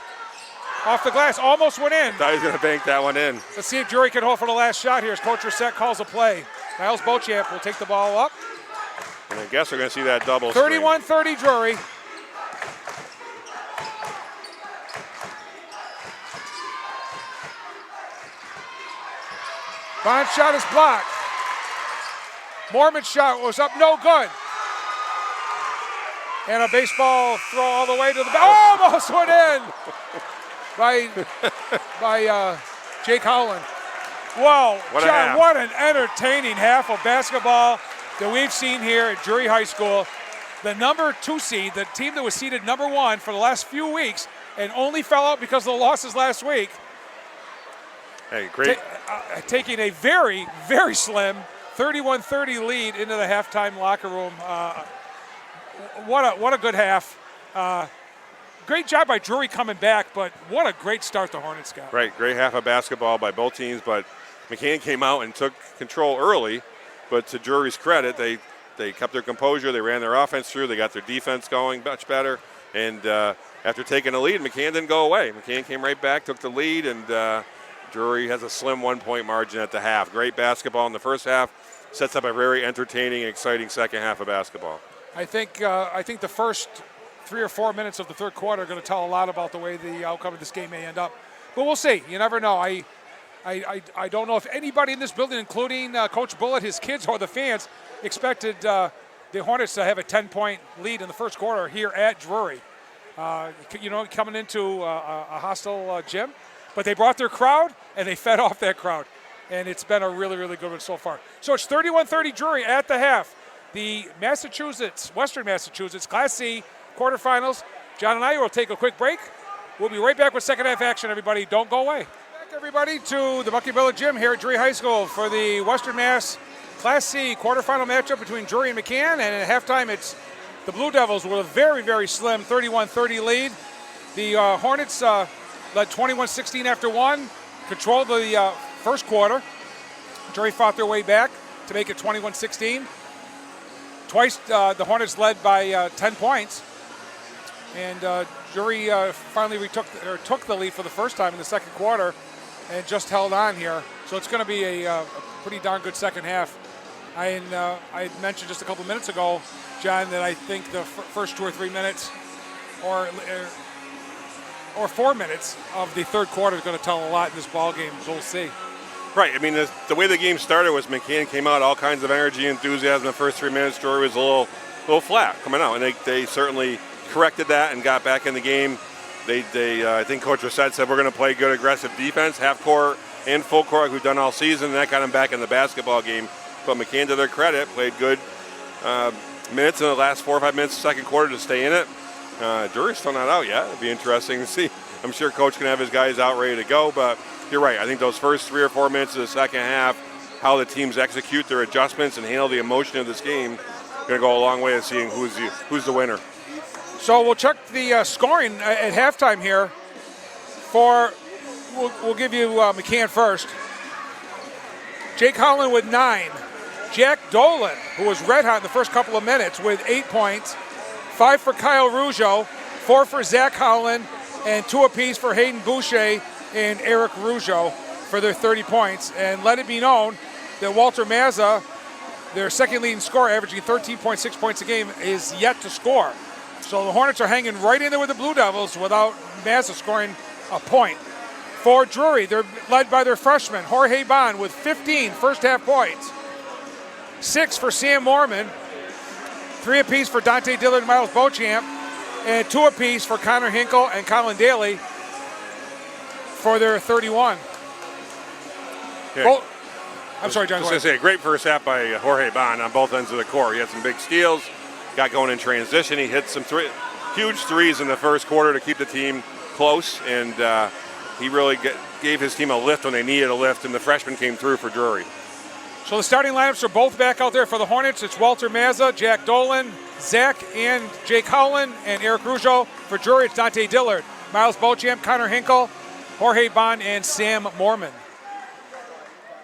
Speaker 1: Off the glass, almost went in.
Speaker 2: Thought he was going to bank that one in.
Speaker 1: Let's see if Drury can hold for the last shot here as Coach Reset calls a play. Miles Beauchamp will take the ball up.
Speaker 2: And I guess we're going to see that double
Speaker 1: 31-30 Drury. Bond's shot is blocked. Mormon's shot was up, no good. And a baseball throw all the way to the back. Almost went in by Jake Howland. Wow, John, what an entertaining half of basketball that we've seen here at Drury High School. The number 2 seed, the team that was seeded number 1 for the last few weeks and only fell out because of the losses last week.
Speaker 2: Hey, great.
Speaker 1: Taking a very, very slim 31-30 lead into the halftime locker room. What a good half. Great job by Drury coming back, but what a great start the Hornets got.
Speaker 2: Right, great half of basketball by both teams, but McCann came out and took control early, but to Drury's credit, they kept their composure, they ran their offense through, they got their defense going much better, and after taking a lead, McCann didn't go away. McCann came right back, took the lead, and Drury has a slim 1-point margin at the half. Great basketball in the first half, sets up a very entertaining, exciting second half of basketball.
Speaker 1: I think the first 3 or 4 minutes of the third quarter are going to tell a lot about the way the outcome of this game may end up. But we'll see. You never know. I don't know if anybody in this building, including Coach Bullitt, his kids, or the fans, expected the Hornets to have a 10-point lead in the first quarter here at Drury. Coming into a hostile gym. But they brought their crowd, and they fed off that crowd. And it's been a really, really good one so far. So it's 31-30 Drury at the half. The Western Massachusetts Class C quarterfinals. John and I will take a quick break. We'll be right back with second half action, everybody. Don't go away. Back, everybody, to the Bucky Miller Gym here at Drury High School for the Western Mass Class C quarterfinal matchup between Drury and McCann. And at halftime, it's the Blue Devils with a very, very slim 31-30 lead. The Hornets led 21-16 after one, controlled the first quarter. Drury fought their way back to make it 21-16. Twice the Hornets led by 10 points. And Drury finally took the lead for the first time in the second quarter and just held on here. So it's going to be a pretty darn good second half. I mentioned just a couple minutes ago, John, that I think the first 2 or 3 minutes or 4 minutes of the third quarter is going to tell a lot in this ball game, so we'll see.
Speaker 2: Right. I mean, the way the game started was McCann came out, all kinds of energy, enthusiasm. The first 3 minutes, Drury was a little flat coming out, and they certainly corrected that and got back in the game. I think Coach Rossett said we're going to play good aggressive defense, half court and full court like we've done all season, and that got them back in the basketball game. But McCann, to their credit, played good minutes in the last 4 or 5 minutes of the second quarter to stay in it. Drury's still not out yet. It'll be interesting to see. I'm sure Coach can have his guys out ready to go, but you're right. I think those first 3 or 4 minutes of the second half, how the teams execute their adjustments and handle the emotion of this game, going to go a long way of seeing who's the winner.
Speaker 1: So we'll check the scoring at halftime here. We'll give you McCann first. Jake Holland with 9. Jack Dolan, who was red hot in the first couple of minutes, with 8 points. 5 for Kyle Rougeau, 4 for Zach Holland, and 2 apiece for Hayden Boucher and Eric Rougeau for their 30 points. And let it be known that Walter Mazza, their second leading scorer, averaging 13.6 points a game, is yet to score. So the Hornets are hanging right in there with the Blue Devils without Mazza scoring a point. For Drury, they're led by their freshman, Jorge Bond, with 15 first half points. 6 for Sam Mormon, 3 apiece for Dante Dillard and Miles Beauchamp, and 2 apiece for Connor Hinkle and Colin Daly for their 31.
Speaker 2: Yeah.
Speaker 1: I'm sorry, John.
Speaker 2: I was going to say, a great first half by Jorge Bond on both ends of the court. He had some big steals, got going in transition. He hit some huge threes in the first quarter to keep the team close, and he really gave his team a lift when they needed a lift, and the freshman came through for Drury.
Speaker 1: So the starting lineups are both back out there for the Hornets. It's Walter Mazza, Jack Dolan, Zach and Jake Howland, and Eric Rougeau. For Drury, it's Dante Dillard, Miles Beauchamp, Connor Hinkle, Jorge Bond, and Sam Mormon.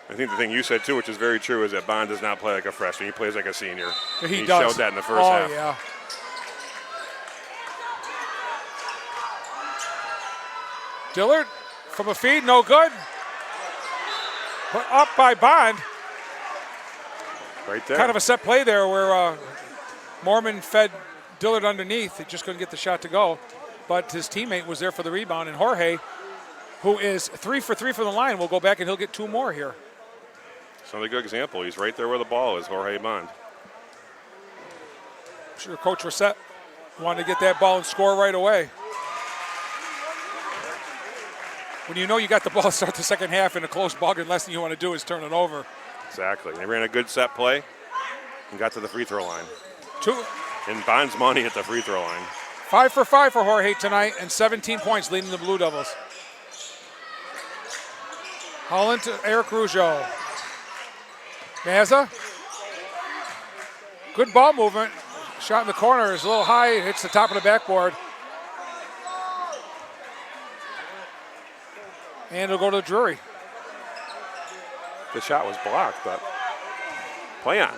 Speaker 2: I think the thing you said, too, which is very true, is that Bond does not play like a freshman. He plays like a senior.
Speaker 1: He does.
Speaker 2: Showed that in the first half.
Speaker 1: Oh, yeah. Dillard from a feed, no good. Put up by Bond.
Speaker 2: Right there.
Speaker 1: Kind of a set play there where Mormon fed Dillard underneath. He just couldn't get the shot to go. But his teammate was there for the rebound. And Jorge, who is 3 for 3 from the line, will go back and he'll get 2 more here.
Speaker 2: It's another good example. He's right there where the ball is, Jorge Bond.
Speaker 1: I'm sure Coach Rossett wanted to get that ball and score right away. When you know you got the ball to start the second half in a close ball game, the last thing you want to do is turn it over.
Speaker 2: Exactly. They ran a good set play and got to the free throw line.
Speaker 1: 2.
Speaker 2: And Bond's money at the free throw line.
Speaker 1: 5 for 5 for Jorge tonight and 17 points leading the Blue Devils. Holland to Eric Rougeau. Mazza. Good ball movement. Shot in the corner is a little high. It hits the top of the backboard. And it'll go to Drury.
Speaker 2: The shot was blocked, but play on.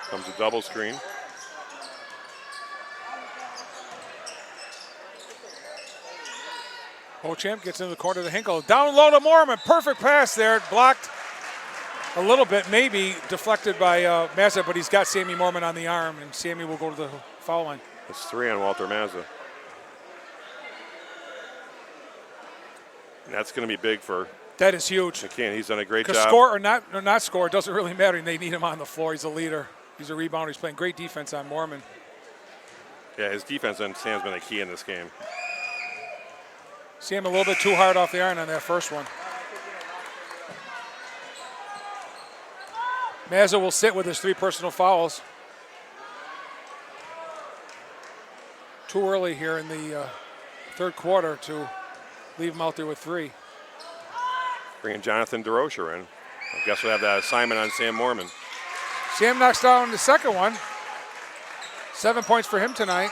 Speaker 2: Comes a double screen.
Speaker 1: Beauchamp gets into the corner to Hinkle. Down low to Mormon. Perfect pass there. Blocked a little bit, maybe deflected by Mazza, but he's got Sammy Mormon on the arm, and Sammy will go to the foul line.
Speaker 2: It's 3 on Walter Mazza. And that's going to be big for
Speaker 1: That is huge.
Speaker 2: McCann. He's done a great
Speaker 1: Because
Speaker 2: job.
Speaker 1: score or not score, it doesn't really matter. They need him on the floor. He's a leader. He's a rebounder. He's playing great defense on Mormon.
Speaker 2: Yeah, his defense on Sam's been a key in this game.
Speaker 1: Sam a little bit too hard off the iron on that first one. Mazza will sit with his 3 personal fouls. Too early here in the third quarter to leave him out there with 3.
Speaker 2: Bringing Jonathan DeRocher in. I guess we'll have that assignment on Sam Mormon.
Speaker 1: Sam knocks down the second one. 7 points for him tonight.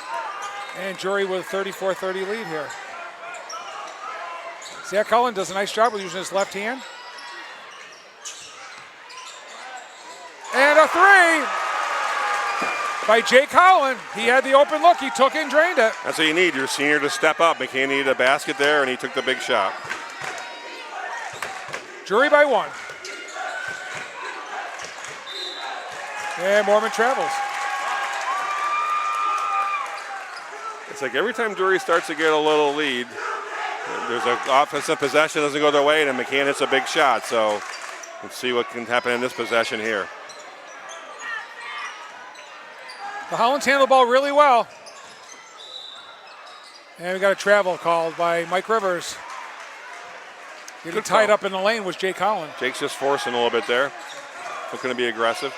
Speaker 1: And Drury with a 34-30 lead here. Zach Cullen does a nice job with using his left hand. And a 3 by Jake Holland. He had the open look. He took it and drained it.
Speaker 2: That's what you need, your senior to step up. McCann needed a basket there, and he took the big shot.
Speaker 1: Drury by 1. And Mormon travels.
Speaker 2: It's like every time Drury starts to get a little lead, there's an offensive possession doesn't go their way, and then McCann hits a big shot. So let's see what can happen in this possession here.
Speaker 1: The Hollands handle the ball really well. And we got a travel called by Mike Rivers. Getting
Speaker 2: Good
Speaker 1: tied
Speaker 2: call.
Speaker 1: up in the lane was Jake Holland.
Speaker 2: Jake's just forcing a little bit there. Looking to be aggressive.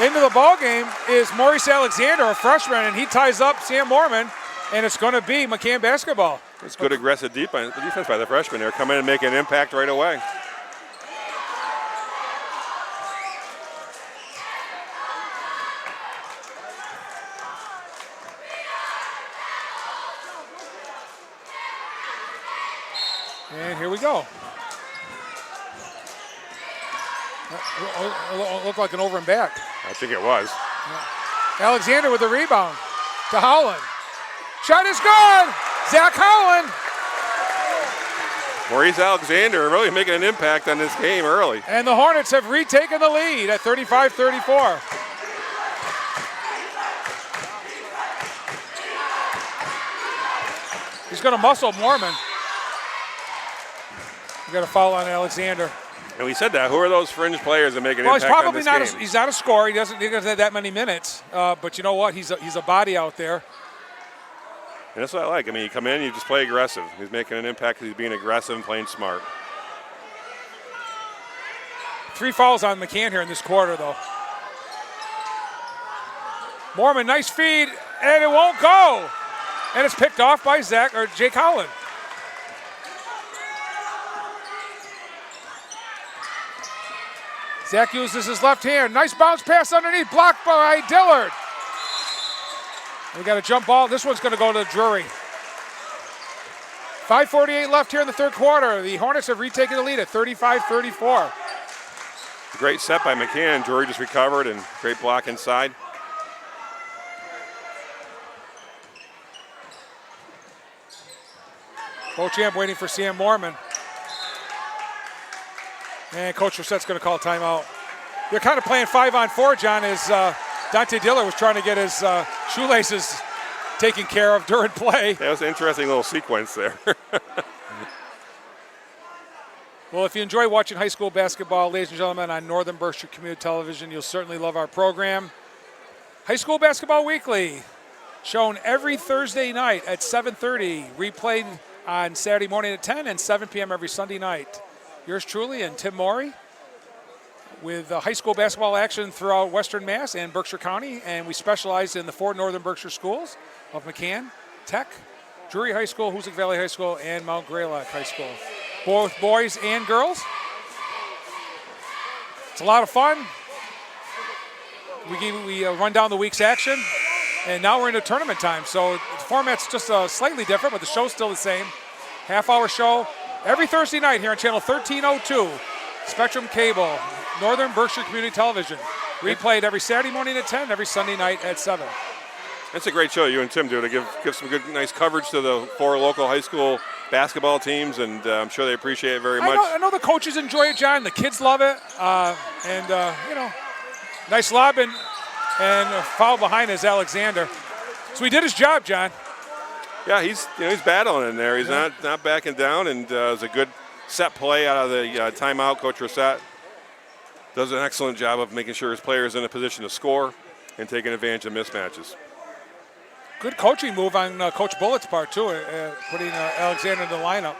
Speaker 1: Into the ball game is Maurice Alexander, a freshman, and he ties up Sam Mormon, and it's going to be McCann basketball.
Speaker 2: It's good aggressive defense by the freshman there. Come in and make an impact right away.
Speaker 1: And here we go. Looked like an over and back.
Speaker 2: I think it was.
Speaker 1: Alexander with the rebound to Holland. Shot is good. Zach Holland.
Speaker 2: Maurice Alexander really making an impact on this game early.
Speaker 1: And the Hornets have retaken the lead at 35-34. He's going to muscle Mormon. We got a foul on Alexander.
Speaker 2: And we said that. Who are those fringe players that make an
Speaker 1: Well, he's
Speaker 2: impact
Speaker 1: probably
Speaker 2: on this
Speaker 1: not.
Speaker 2: game?
Speaker 1: He's not a scorer. He doesn't have that many minutes. But you know what? He's a body out there.
Speaker 2: And that's what I like. I mean, you come in, you just play aggressive. He's making an impact because he's being aggressive and playing smart.
Speaker 1: 3 fouls on McCann here in this quarter, though. Mormon, nice feed, and it won't go. And it's picked off by Jake Holland. Zach uses his left hand. Nice bounce pass underneath, blocked by Dillard. We got a jump ball. This one's going to go to Drury. 5:48 left here in the third quarter. The Hornets have retaken the lead at 35-34.
Speaker 2: Great set by McCann. Drury just recovered and great block inside.
Speaker 1: Beauchamp waiting for Sam Mormon. And Coach Rossette's going to call timeout. They're kind of playing 5-on-4, John, as Dante Dillard was trying to get his shoelaces taken care of during play.
Speaker 2: That was an interesting little sequence there.
Speaker 1: Well, if you enjoy watching high school basketball, ladies and gentlemen, on Northern Berkshire Community Television, you'll certainly love our program. High School Basketball Weekly, shown every Thursday night at 7:30, replayed on Saturday morning at 10 and 7 p.m. every Sunday night. Yours truly and Tim Morey with high school basketball action throughout Western Mass and Berkshire County, and we specialize in the 4 Northern Berkshire schools of McCann, Tech, Drury High School, Hoosick Valley High School, and Mount Greylock High School. Both boys and girls. It's a lot of fun. We run down the week's action, and now we're into tournament time. So the format's just slightly different, but the show's still the same. Half-hour show every Thursday night here on channel 1302, Spectrum Cable, Northern Berkshire Community Television. Replayed every Saturday morning at 10, every Sunday night at 7.
Speaker 2: It's a great show you and Tim do to give some good, nice coverage to the 4 local high school basketball teams, and I'm sure they appreciate it very much.
Speaker 1: I know the coaches enjoy it, John. The kids love it, nice lob and foul behind is Alexander. So he did his job, John.
Speaker 2: Yeah, he's battling in there. He's not backing down, and it was a good set play out of the timeout. Coach Rossett does an excellent job of making sure his players in a position to score and taking advantage of mismatches.
Speaker 1: Good coaching move on Coach Bullett's part, too, putting Alexander in the lineup.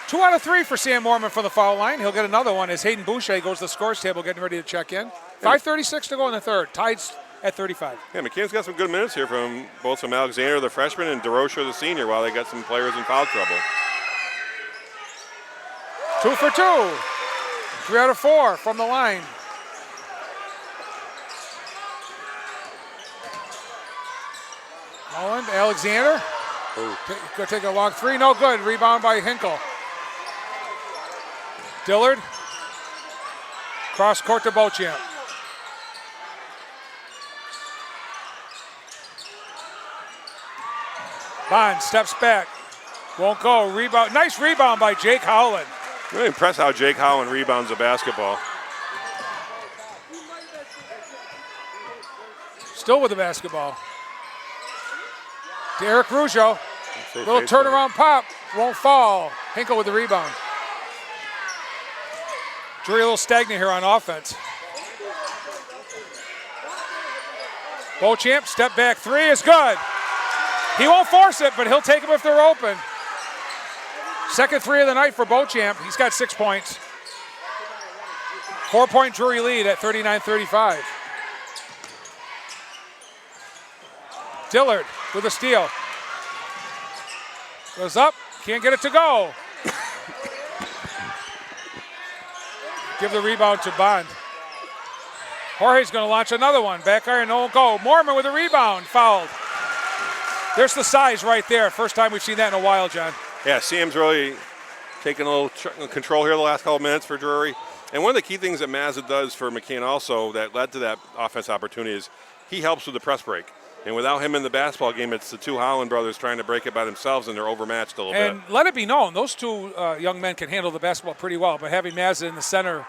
Speaker 1: 2 out of 3 for Sam Mormon from the foul line. He'll get another one as Hayden Boucher goes to the scores table getting ready to check in. 5:36 to go in the third. Tied at 35.
Speaker 2: Yeah, McCann's got some good minutes here from Alexander, the freshman, and DeRocher, the senior, while they got some players in foul trouble.
Speaker 1: 2 for 2. 3 out of 4 from the line. Mullen, Alexander. Go take a long 3. No good. Rebound by Hinkle. Dillard. Cross court to Beauchamp. Bond steps back. Won't go. Rebound. Nice rebound by Jake Howland.
Speaker 2: Really impressed how Jake Howland rebounds the basketball.
Speaker 1: Still with the basketball. Derek Rougeau. Little turnaround pop. Won't fall. Hinkle with the rebound. Drury a little stagnant here on offense. Beauchamp, step back 3 is good. He won't force it, but he'll take them if they're open. Second 3 of the night for Beauchamp. He's got 6 points. 4-point Drury lead at 39-35. Dillard with a steal. Goes up, can't get it to go. Give the rebound to Bond. Jorge's going to launch another one. Back iron, no go. Mormon with a rebound, fouled. There's the size right there. First time we've seen that in a while, John.
Speaker 2: Yeah, Sam's really taking a little control here the last couple minutes for Drury. And one of the key things that Mazza does for McCann also that led to that offense opportunity is he helps with the press break. And without him in the basketball game, it's the 2 Holland brothers trying to break it by themselves, and they're overmatched a little bit.
Speaker 1: And let it be known, those 2 young men can handle the basketball pretty well, but having Mazza in the center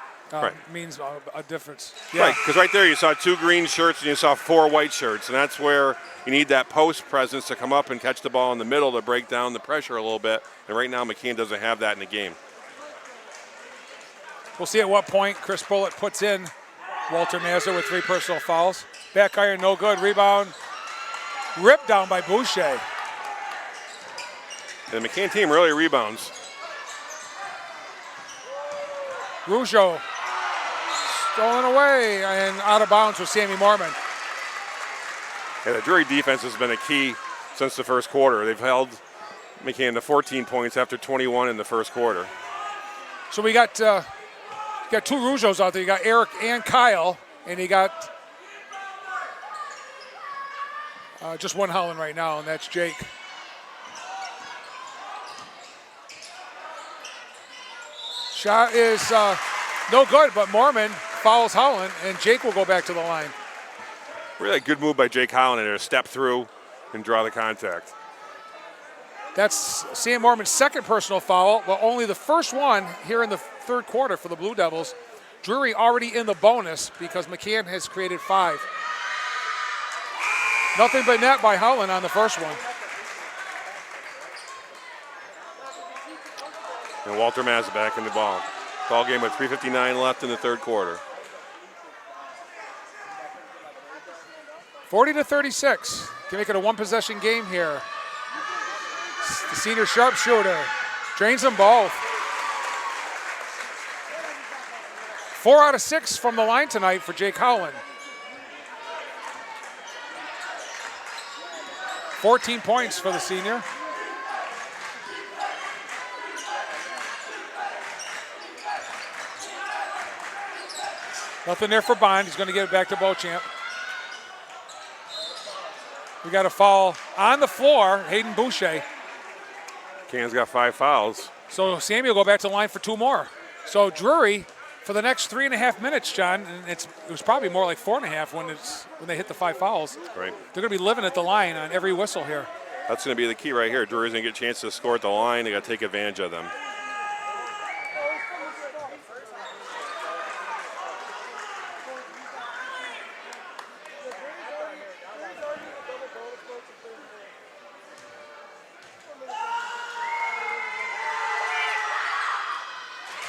Speaker 1: means a difference. Yeah.
Speaker 2: Right, because right there you saw 2 green shirts and you saw 4 white shirts, and that's where you need that post presence to come up and catch the ball in the middle to break down the pressure a little bit. And right now McCann doesn't have that in the game.
Speaker 1: We'll see at what point Chris Bullitt puts in Walter Mazza with 3 personal fouls. Back iron, no good. Rebound. Ripped down by Boucher.
Speaker 2: And the McCann team really rebounds.
Speaker 1: Rougeau stolen away and out of bounds with Sammy Mormon.
Speaker 2: Yeah, the Drury defense has been a key since the first quarter. They've held McCann to 14 points after 21 in the first quarter.
Speaker 1: So we got 2 Rougeaus out there. You got Eric and Kyle, and you got just one Holland right now, and that's Jake. Shot is no good, but Mormon fouls Holland, and Jake will go back to the line.
Speaker 2: Really a good move by Jake Holland there to step through and draw the contact.
Speaker 1: That's Sam Mormon's second personal foul, but only the first one here in the third quarter for the Blue Devils. Drury already in the bonus because McCann has created 5. Nothing but net by Holland on the first one.
Speaker 2: And Walter Mazza back in the ball. Ball game with 3:59 left in the third quarter.
Speaker 1: 40-36. Can make it a 1-possession game here. The senior sharpshooter drains them both. 4 out of 6 from the line tonight for Jake Howland. 14 points for the senior. Nothing there for Bond. He's going to get it back to Beauchamp. We got a foul on the floor, Hayden Boucher.
Speaker 2: Can's got 5 fouls.
Speaker 1: So Samuel will go back to the line for 2 more. So Drury for the next 3.5 minutes, John, and it was probably more like 4.5 when they hit the 5 fouls.
Speaker 2: Right.
Speaker 1: They're going to be living at the line on every whistle here.
Speaker 2: That's going to be the key right here. Drury's going to get a chance to score at the line. They got to take advantage of them.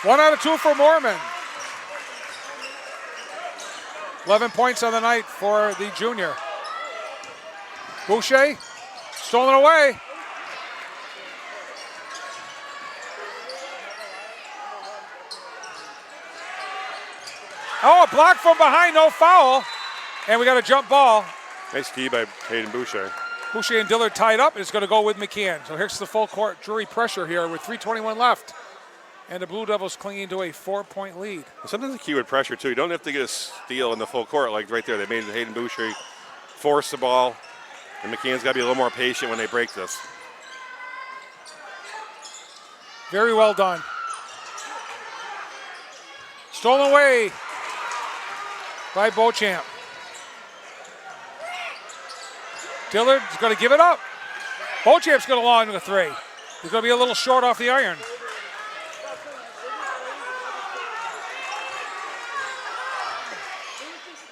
Speaker 1: One out of 2 for Mormon. 11 points on the night for the junior. Boucher, stolen away. Oh, a block from behind, no foul. And we got a jump ball.
Speaker 2: Nice key by Hayden Boucher.
Speaker 1: Boucher and Dillard tied up. It's going to go with McCann. So here's the full court Drury pressure here with 3:21 left. And the Blue Devils clinging to a 4-point lead.
Speaker 2: Sometimes the key with pressure, too. You don't have to get a steal in the full court like right there. They made Hayden Boucher force the ball. And McCann's got to be a little more patient when they break this.
Speaker 1: Very well done. Stolen away by Beauchamp. Dillard's going to give it up. Beauchamp's going to launch into the 3. He's going to be a little short off the iron.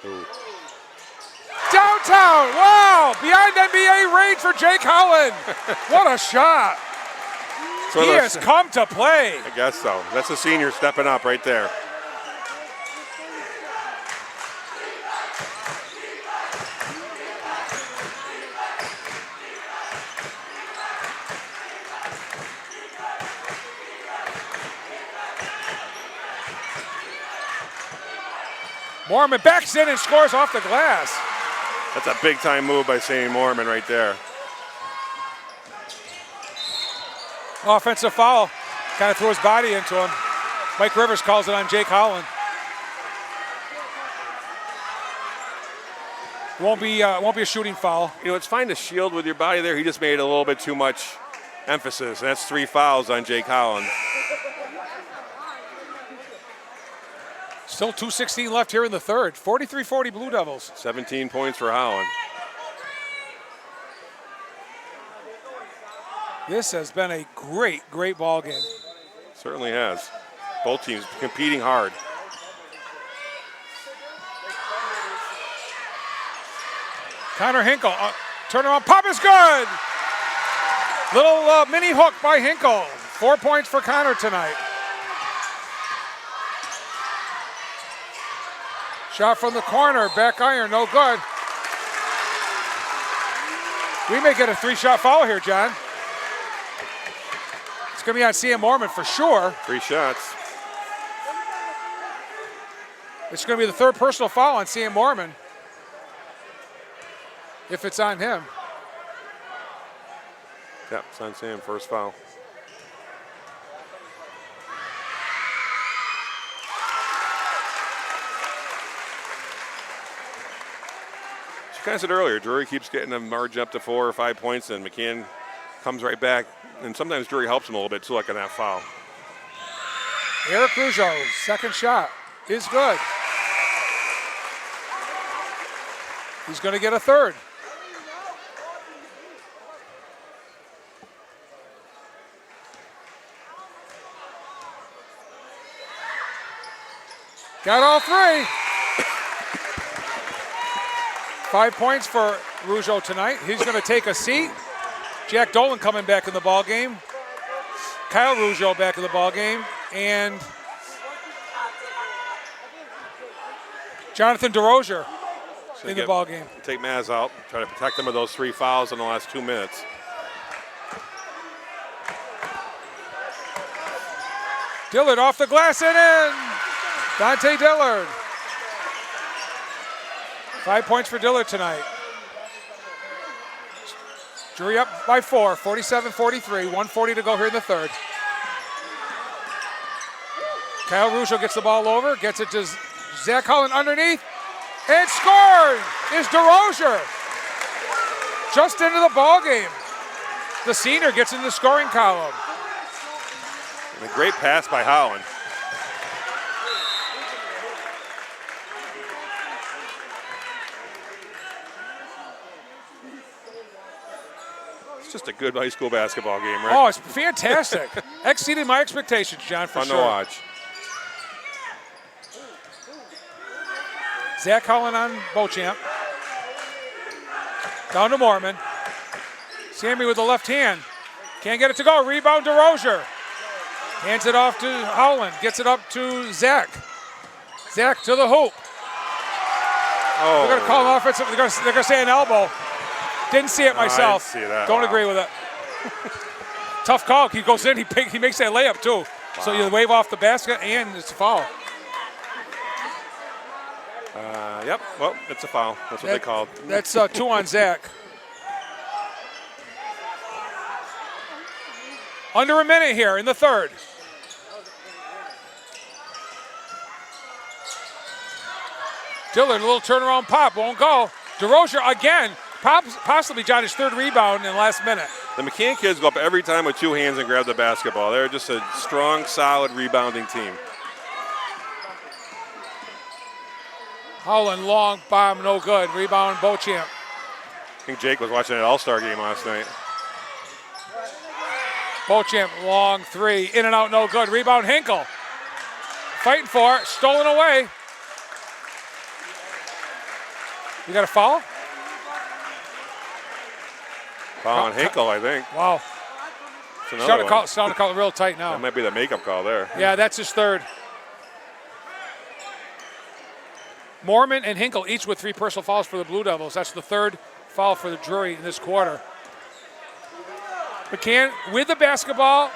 Speaker 2: Ooh.
Speaker 1: Downtown, wow! Beyond NBA range for Jake Howland. What a shot.
Speaker 2: So
Speaker 1: He has come to play.
Speaker 2: I guess so. That's a senior stepping up right there.
Speaker 1: Mormon backs in and scores off the glass.
Speaker 2: That's a big-time move by St. Mormon right there.
Speaker 1: Offensive foul. Kind of threw his body into him. Mike Rivers calls it on Jake Howland. Won't be a shooting foul.
Speaker 2: You know, it's fine to shield with your body there. He just made a little bit too much emphasis. And that's 3 fouls on Jake Howland.
Speaker 1: Still 2:16 left here in the third. 43-40 Blue Devils.
Speaker 2: 17 points for Howland.
Speaker 1: This has been a great ball game.
Speaker 2: Certainly has. Both teams competing hard.
Speaker 1: Connor Hinkle, turn around, pop is good. Little mini hook by Hinkle. 4 points for Connor tonight. Shot from the corner, back iron, no good. We may get a 3-shot foul here, John. It's going to be on CM Mormon for sure.
Speaker 2: 3 shots.
Speaker 1: It's going to be the 3rd personal foul on CM Mormon. If it's on him.
Speaker 2: Yep, it's on Sam, first foul. As I said earlier, Drury keeps getting a margin up to 4 or 5 points, and McCann comes right back. And sometimes Drury helps him a little bit, too, like on that foul.
Speaker 1: Eric Rougeau, second shot is good. He's going to get a 3rd. Got all 3. 5 points for Rougeau tonight. He's going to take a seat. Jack Dolan coming back in the ball game. Kyle Rougeau back in the ball game, and Jonathan DeRozier in the ball game.
Speaker 2: Take Maz out, try to protect him with those 3 fouls in the last 2 minutes.
Speaker 1: Dillard off the glass and in. Dante Dillard. 5 points for Dillard tonight. Drury up by 4, 47-43, 1:40 to go here in the third. Kyle Rougeau gets the ball over, gets it to Zach Holland underneath, and scored is DeRozier. Just into the ball game. The senior gets in the scoring column.
Speaker 2: And a great pass by Holland. It's just a good high school basketball game, right?
Speaker 1: Oh, it's fantastic. Exceeded my expectations, John, for
Speaker 2: Fun
Speaker 1: sure.
Speaker 2: to watch.
Speaker 1: Zach Holland on Beauchamp. Down to Mormon. Sammy with the left hand. Can't get it to go. Rebound to Rozier. Hands it off to Howland. Gets it up to Zach. Zach to the hoop.
Speaker 2: Oh.
Speaker 1: They're going to call an offensive. They're going to say an elbow. Didn't see it myself.
Speaker 2: I didn't see that.
Speaker 1: Don't
Speaker 2: Wow.
Speaker 1: agree with it. Tough call. He goes in. He makes that layup too. Wow. So you wave off the basket and it's a foul.
Speaker 2: Yep. Well, it's a foul. That's what they called.
Speaker 1: That's 2 on Zach. Under a minute here in the third. Dillard, a little turnaround pop, won't go. DeRozier again, possibly John, his third rebound in the last minute.
Speaker 2: The McCann kids go up every time with 2 hands and grab the basketball. They're just a strong, solid rebounding team.
Speaker 1: Howland, long bomb, no good. Rebound, Beauchamp.
Speaker 2: I think Jake was watching that All-Star game last night.
Speaker 1: Beauchamp, long three, in and out, no good. Rebound, Hinkle. Fighting for it, stolen away. You got a foul?
Speaker 2: Foul on Hinkle, I think.
Speaker 1: Wow.
Speaker 2: It's another one.
Speaker 1: Starting to call it real tight now.
Speaker 2: That might be the makeup call there.
Speaker 1: Yeah, that's his third. Mormon and Hinkle each with 3 personal fouls for the Blue Devils. That's the third foul for the Drury in this quarter. McCann with the basketball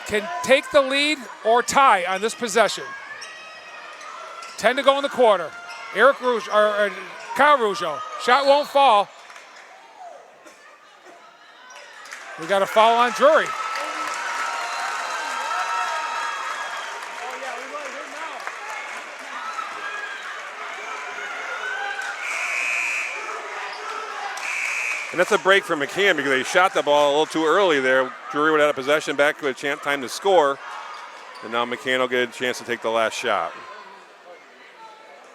Speaker 1: can take the lead or tie on this possession. 10 to go in the quarter. Kyle Rougeau. Shot won't fall. We got a foul on Drury.
Speaker 2: And that's a break for McCann because they shot the ball a little too early there. Drury would have had a possession back with a time to score. And now McCann will get a chance to take the last shot.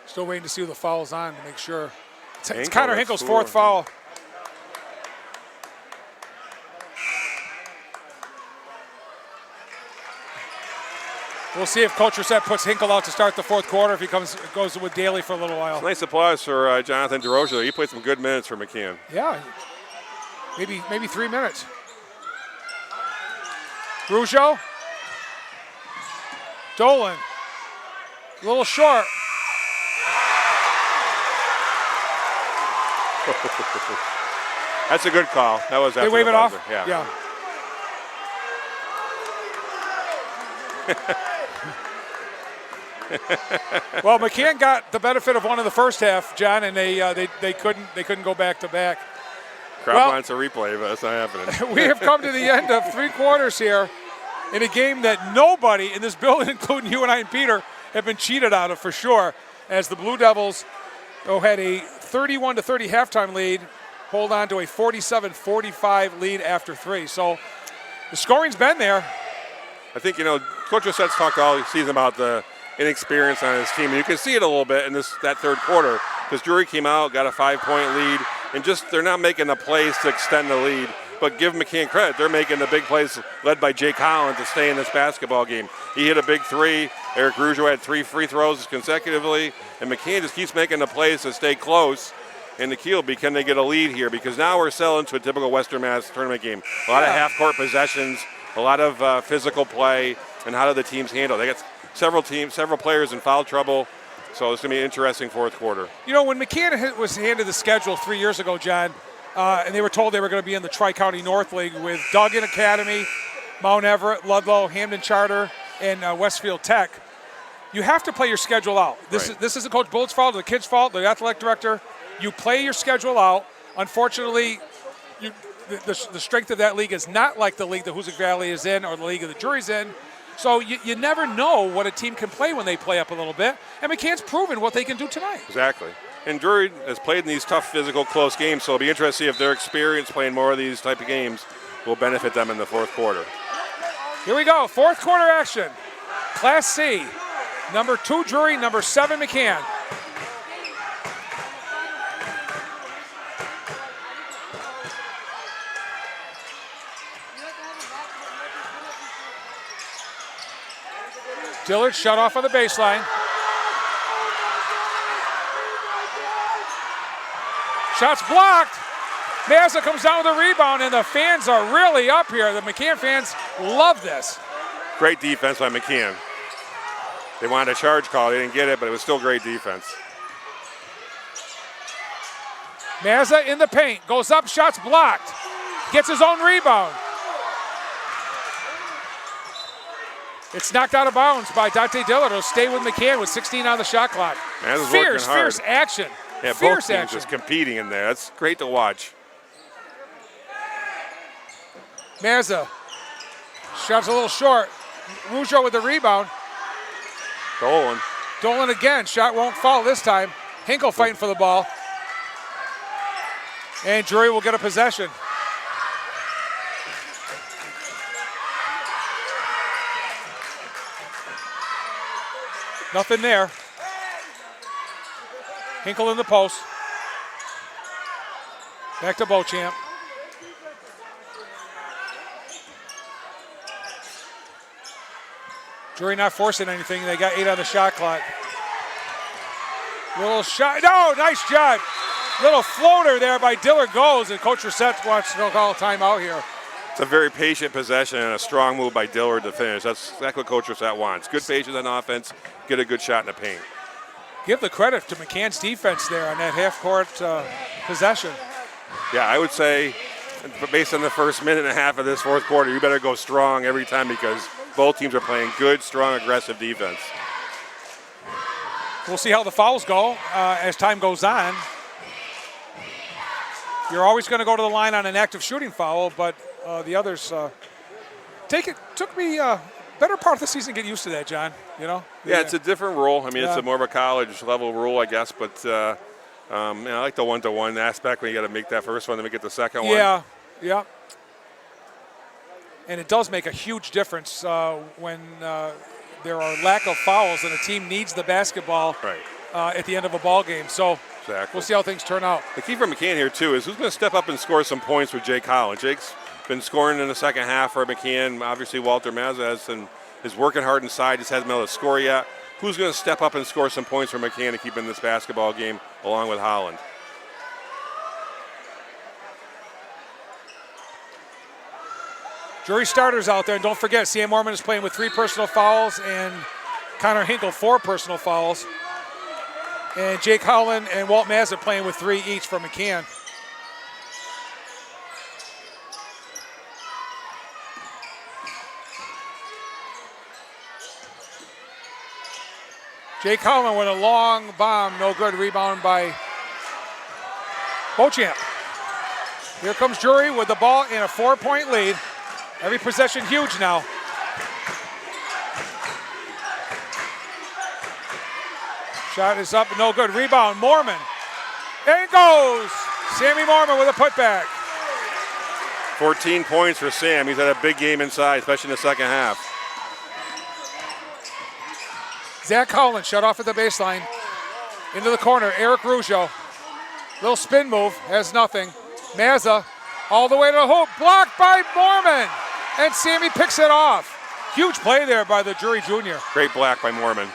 Speaker 1: Still waiting to see who the foul's on to make sure. It's
Speaker 2: Hinkle,
Speaker 1: Connor Hinkle's 4th foul. We'll see if Coach Reset puts Hinkle out to start the 4th quarter, if he goes with Daly for a little while.
Speaker 2: Nice applause for Jonathan DeRozier. He played some good minutes for McCann.
Speaker 1: Yeah, maybe 3 minutes. Rougeau. Dolan. A little short.
Speaker 2: That's a good call. That was
Speaker 1: They
Speaker 2: after
Speaker 1: wave
Speaker 2: the
Speaker 1: it off?
Speaker 2: buzzer.
Speaker 1: Yeah. Well, McCann got the benefit of one in the first half, John, and they couldn't go back to back.
Speaker 2: Crowd wants a replay, but that's not happening.
Speaker 1: We have come to the end of 3 quarters here in a game that nobody in this building, including you and I and Peter, have been cheated out of for sure, as the Blue Devils had a 31-30 halftime lead, hold on to a 47-45 lead after 3. So the scoring's been there.
Speaker 2: I think, Coach Reset's talked all season about the inexperience on his team. And you can see it a little bit in that third quarter because Drury came out, got a 5-point lead, and they're not making the plays to extend the lead. But give McCann credit. They're making the big plays led by Jake Holland to stay in this basketball game. He hit a big 3. Eric Rougeau had 3 free throws consecutively. And McCann just keeps making the plays to stay close. And the key will be, can they get a lead here? Because now we're selling to a typical Western Mass tournament game. A lot of half-court possessions, a lot of physical play, and how do the teams handle? They got several players in foul trouble. So it's going to be an interesting 4th quarter.
Speaker 1: When McCann was handed the schedule 3 years ago, John, and they were told they were going to be in the Tri-County North League with Duggan Academy, Mount Everett, Ludlow, Hamden Charter, and Westfield Tech. You have to play your schedule out. This isn't Coach Bullett's fault, the kid's fault, the athletic director. You play your schedule out. Unfortunately, the strength of that league is not like the league that Hoosick Valley is in or the league of the Drury's in. So you never know what a team can play when they play up a little bit. And McCann's proven what they can do tonight.
Speaker 2: Exactly. And Drury has played in these tough, physical, close games, so it'll be interesting to see if their experience playing more of these type of games will benefit them in the 4th quarter.
Speaker 1: Here we go, 4th quarter action. Class C, number 2 Drury, number 7 McCann. Dillard shut off on the baseline. Shots blocked. Mazza comes down with a rebound, and the fans are really up here. The McCann fans love this.
Speaker 2: Great defense by McCann. They wanted a charge call. They didn't get it, but it was still great defense.
Speaker 1: Mazza in the paint, goes up, shots blocked. Gets his own rebound. It's knocked out of bounds by Dante Dillard. It'll stay with McCann with 16 on the shot clock. Fierce action.
Speaker 2: Yeah,
Speaker 1: fierce
Speaker 2: both teams
Speaker 1: action.
Speaker 2: just competing in there. That's great to watch.
Speaker 1: Mazza, shot's a little short. Rougeau with the rebound. Dolan again, shot won't fall this time. Hinkle fighting for the ball. And Drury will get a possession. Nothing there. Hinkle in the post. Back to Beauchamp. Drury not forcing anything. They got 8 on the shot clock. Little shot. No, nice job. Little floater there by Dillard goes, and Coach Reset wants to call a timeout here.
Speaker 2: It's a very patient possession and a strong move by Dillard to finish. That's exactly what Coach Reset wants. Good patience on offense, get a good shot in the paint.
Speaker 1: Give the credit to McCann's defense there on that half-court possession.
Speaker 2: Yeah, I would say, based on the first minute and a half of this fourth quarter, you better go strong every time because both teams are playing good, strong, aggressive defense.
Speaker 1: We'll see how the fouls go as time goes on. You're always going to go to the line on an active shooting foul, but the others took me better part of the season to get used to that, John. You know?
Speaker 2: Yeah, it's a different rule. I mean, it's a more of a college level rule, I guess, but I like the one-to-one aspect when you got to make that first one, then we get the second one.
Speaker 1: Yeah. And it does make a huge difference when there are lack of fouls and a team needs the basketball at the end of a ball game. So we'll see how things turn out.
Speaker 2: The key for McCann here, too, is who's going to step up and score some points with Jake Holland. Jake's been scoring in the second half for McCann. Obviously, Walter Mazza is working hard inside, just hasn't been able to score yet. Who's going to step up and score some points for McCann to keep in this basketball game along with Holland?
Speaker 1: Drury starters out there, and don't forget, Sam Mormon is playing with 3 personal fouls, and Connor Hinkle 4 personal fouls. And Jake Holland and Walt Mazza playing with 3 each for McCann. Jake Holland with a long bomb, no good. Rebound by Beauchamp. Here comes Drury with the ball in a 4-point lead. Every possession huge now. Shot is up, no good. Rebound, Mormon. And it goes. Sammy Mormon with a putback.
Speaker 2: 14 points for Sam. He's had a big game inside, especially in the second half.
Speaker 1: Zach Holland shut off at the baseline. Into the corner, Eric Rougeau. Little spin move, has nothing. Mazza all the way to the hoop, blocked by Mormon. And Sammy picks it off. Huge play there by the Drury Jr.
Speaker 2: Great block by Mormon.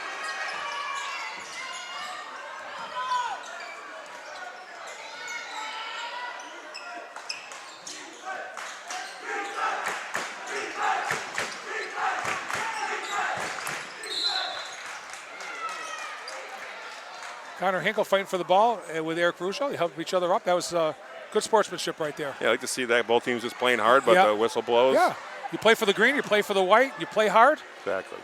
Speaker 1: Connor Hinkle fighting for the ball with Eric Rougeau. They helped each other up. That was good sportsmanship right there.
Speaker 2: Yeah, I like to see that. Both teams just playing hard, but the whistle blows.
Speaker 1: Yeah. You play for the green, you play for the white, you play hard.
Speaker 2: Exactly.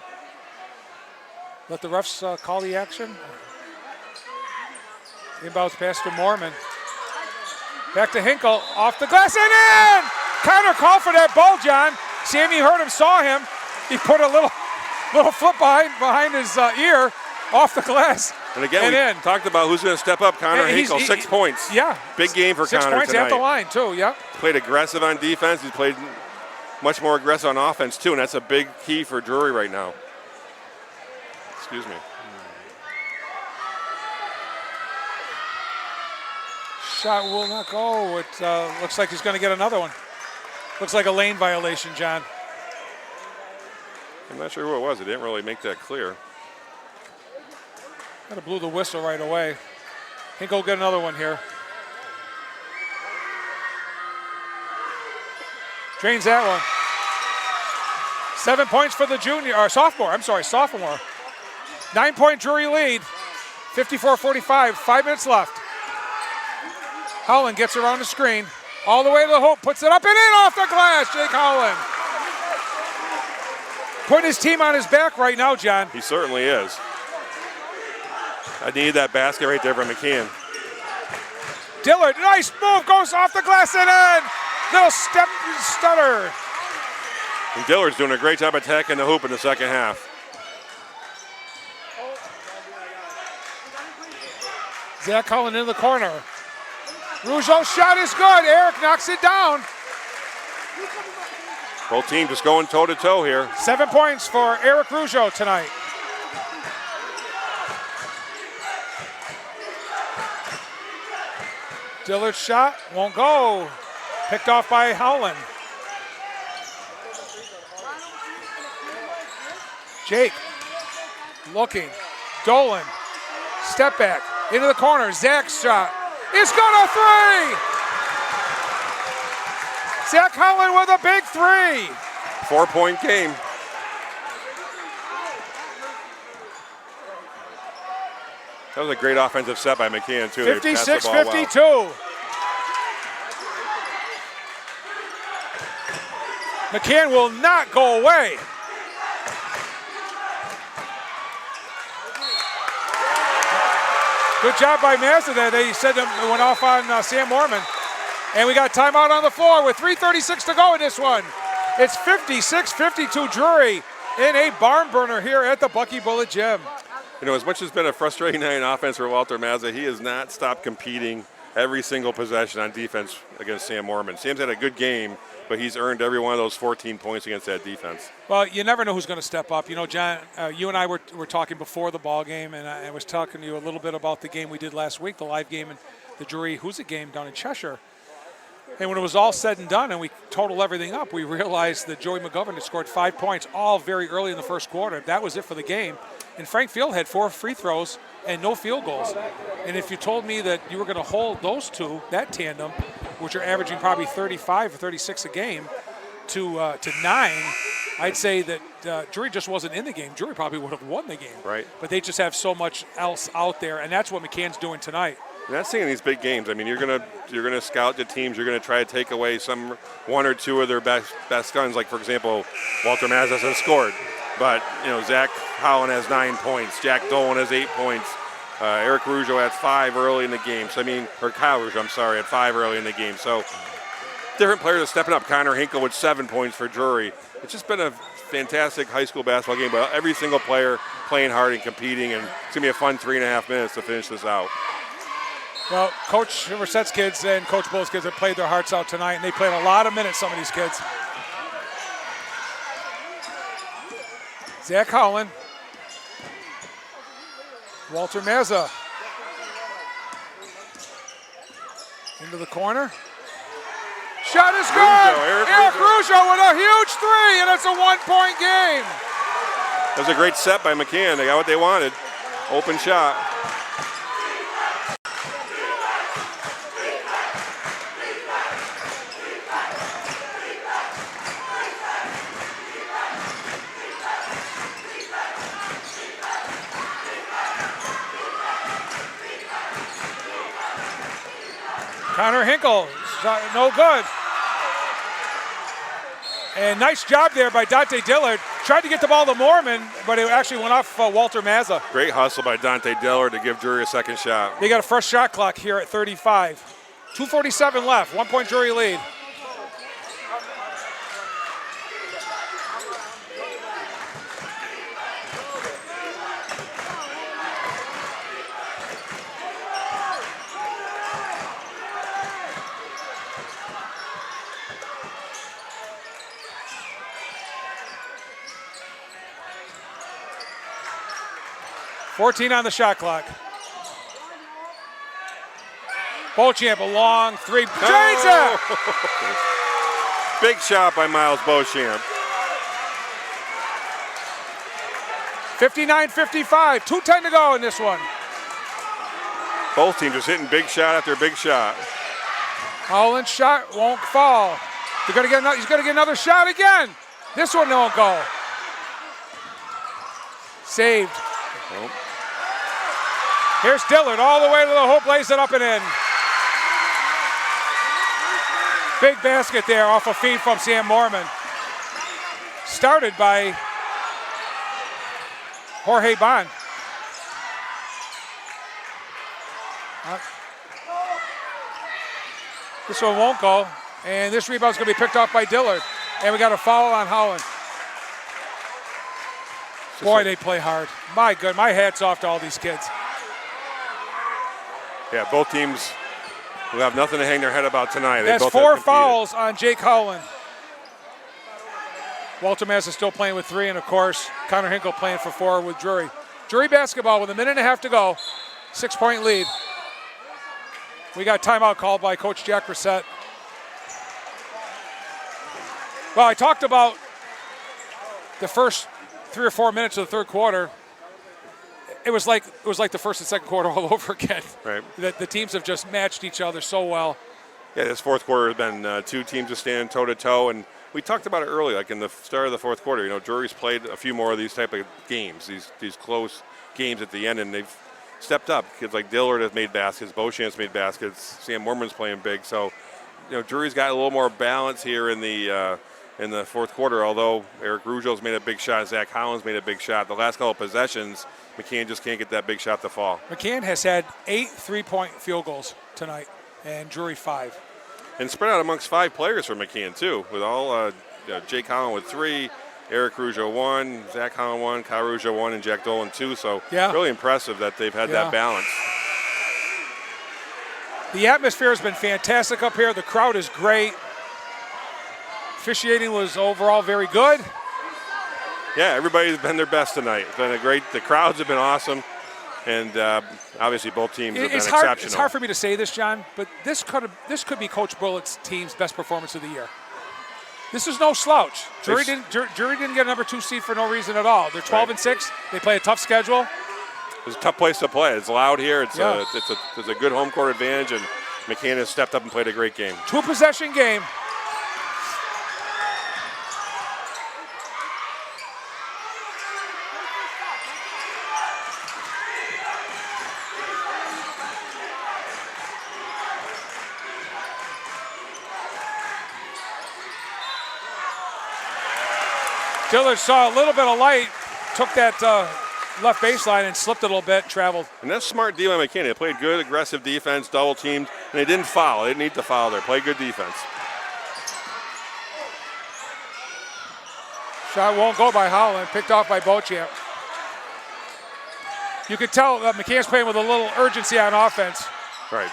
Speaker 1: Let the refs call the action. Inbounds pass to Mormon. Back to Hinkle, off the glass and in! Connor called for that ball, John. Sammy heard him, saw him. He put a little foot behind his ear, off the glass.
Speaker 2: And again, we talked about who's going to step up. Connor Hinkle, 6 points.
Speaker 1: Yeah.
Speaker 2: Big game for Connor
Speaker 1: 6 points
Speaker 2: tonight.
Speaker 1: at the line, too, yeah.
Speaker 2: Played aggressive on defense. He's played much more aggressive on offense, too, and that's a big key for Drury right now. Excuse me.
Speaker 1: Shot will not go. It looks like he's going to get another one. Looks like a lane violation, John.
Speaker 2: I'm not sure who it was. It didn't really make that clear.
Speaker 1: Kind of blew the whistle right away. Hinkle get another one here. Drains that one. 7 points for the sophomore. 9-point Drury lead. 54-45, 5 minutes left. Howland gets around the screen. All the way to the hoop, puts it up and in off the glass, Jake Howland. Putting his team on his back right now, John.
Speaker 2: He certainly is. I needed that basket right there from McCann.
Speaker 1: Dillard, nice move, goes off the glass and in. Little stutter.
Speaker 2: And Dillard's doing a great job attacking the hoop in the second half.
Speaker 1: Zach Howland in the corner. Rougeau's shot is good. Eric knocks it down.
Speaker 2: Both teams just going toe-to-toe here.
Speaker 1: 7 points for Eric Rougeau tonight. Dillard's shot won't go. Picked off by Howland. Jake looking. Dolan. Step back. Into the corner. Zach's shot. It's got a three. Zach Howland with a big three.
Speaker 2: 4-point game. That was a great offensive set by McCann, too.
Speaker 1: 56-52. McCann will not go away. Good job by Mazda there. They said it went off on Sam Mormon. And we got timeout on the floor with 3:36 to go in this one. It's 56-52 Drury in a barn burner here at the Bucky Bullet Gym.
Speaker 2: You know, as much as it's been a frustrating night in offense for Walter Mazza, he has not stopped competing every single possession on defense against Sam Mormon. Sam's had a good game, but he's earned every one of those 14 points against that defense.
Speaker 1: Well, you never know who's going to step up. You know, John, you and I were talking before the ball game, and I was talking to you a little bit about the game we did last week, the live game in the Drury Who's It game down in Cheshire. And when it was all said and done and we totaled everything up, we realized that Joey McGovern had scored 5 points, all very early in the first quarter. That was it for the game. And Frank Field had 4 free throws and no field goals. And if you told me that you were going to hold those two, that tandem, which are averaging probably 35 or 36 a game, to 9, I'd say that Drury just wasn't in the game. Drury probably would have won the game.
Speaker 2: Right.
Speaker 1: But they just have so much else out there, and that's what McCann's doing tonight.
Speaker 2: And that's seeing these big games. I mean, you're gonna scout the teams. You're gonna try to take away one or two of their best guns. Like for example, Walter Mazza hasn't scored, but you know Zach Howland has 9 points. Jack Dolan has 8 points. Eric Rougeau had 5 early in the game. So I mean, or Kyle Rougeau, I'm sorry, had 5 early in the game. So different players are stepping up. Connor Hinkle with 7 points for Drury. It's just been a fantastic high school basketball game. But every single player playing hard and competing, and it's gonna be a fun 3.5 minutes to finish this out.
Speaker 1: Well, Coach Merced's kids and Coach Bull's kids have played their hearts out tonight, and they played a lot of minutes, some of these kids. Zach Howland. Walter Mazza. Into the corner. Shot is good! Eric Rougeau with a huge three, and it's a 1-point game.
Speaker 2: That was a great set by McCann. They got what they wanted. Open shot.
Speaker 1: Connor Hinkle, no good. And nice job there by Dante Dillard. Tried to get the ball to Mormon, but it actually went off Walter Mazza.
Speaker 2: Great hustle by Dante Dillard to give Drury a second shot.
Speaker 1: They got a fresh shot clock here at 35. 2:47 left, 1-point Drury lead. .14 on the shot clock. Beauchamp, a long three. Drains it!
Speaker 2: Big shot by Miles Beauchamp.
Speaker 1: 59-55, 2:10 to go in this one.
Speaker 2: Both teams just hitting big shot after big shot.
Speaker 1: Howland's shot won't fall. He's gonna get another shot again. This one won't go. Saved.
Speaker 2: Nope.
Speaker 1: Here's Dillard all the way to the hoop, lays it up and in. Big basket there off a feed from Sam Mormon. Started by Jorge Bond. This one won't go, and this rebound's gonna be picked off by Dillard. And we got a foul on Howland. Boy, they play hard. My God, my hat's off to all these kids.
Speaker 2: Yeah, both teams who have nothing to hang their head about tonight.
Speaker 1: That's
Speaker 2: both
Speaker 1: 4
Speaker 2: have competed.
Speaker 1: fouls on Jake Howland. Walter Mazza still playing with 3, and of course, Connor Hinkle playing for 4 with Drury. Drury basketball with a minute and a half to go. 6-point lead. We got timeout called by Coach Jack Brissett. Well, I talked about the first 3 or 4 minutes of the third quarter. It was like the first and second quarter all over again.
Speaker 2: Right.
Speaker 1: The teams have just matched each other so well.
Speaker 2: Yeah, this fourth quarter has been 2 teams that stand toe-to-toe, and we talked about it early, like in the start of the fourth quarter. You know, Drury's played a few more of these type of games, these close games at the end, and they've stepped up. Kids like Dillard have made baskets, Beauchamp's made baskets, Sam Mormon's playing big. So, you know, Drury's got a little more balance here in the fourth quarter, although Eric Rougeau's made a big shot, Zach Collins made a big shot. The last couple of possessions, McCann just can't get that big shot to fall.
Speaker 1: McCann has had 8 3-point field goals tonight, and Drury 5.
Speaker 2: And spread out amongst 5 players for McCann, too, with all Jake Holland with 3, Eric Rougeau 1, Zach Holland 1, Kyle Rougeau 1, and Jack Dolan 2. So really impressive that they've had that balance.
Speaker 1: The atmosphere has been fantastic up here. The crowd is great. Officiating was overall very good.
Speaker 2: Yeah, everybody's been their best tonight. It's been the crowds have been awesome. And obviously both teams have been exceptional.
Speaker 1: It's hard for me to say this, John, but this could be Coach Bullock's team's best performance of the year. This is no slouch. Drury didn't get a number 2 seed for no reason at all. They're 12-6. They play a tough schedule.
Speaker 2: It's a tough place to play. It's loud here. It's a good home court advantage, and McCann has stepped up and played a great game.
Speaker 1: 2-possession game. Dillard saw a little bit of light, took that left baseline and slipped a little bit, traveled.
Speaker 2: And that's smart D by McCann. They played good, aggressive defense, double teamed, and they didn't foul. They didn't need to foul there. Played good defense.
Speaker 1: Shot won't go by Howland, picked off by Beauchamp. You could tell that McCann's playing with a little urgency on offense.
Speaker 2: Right.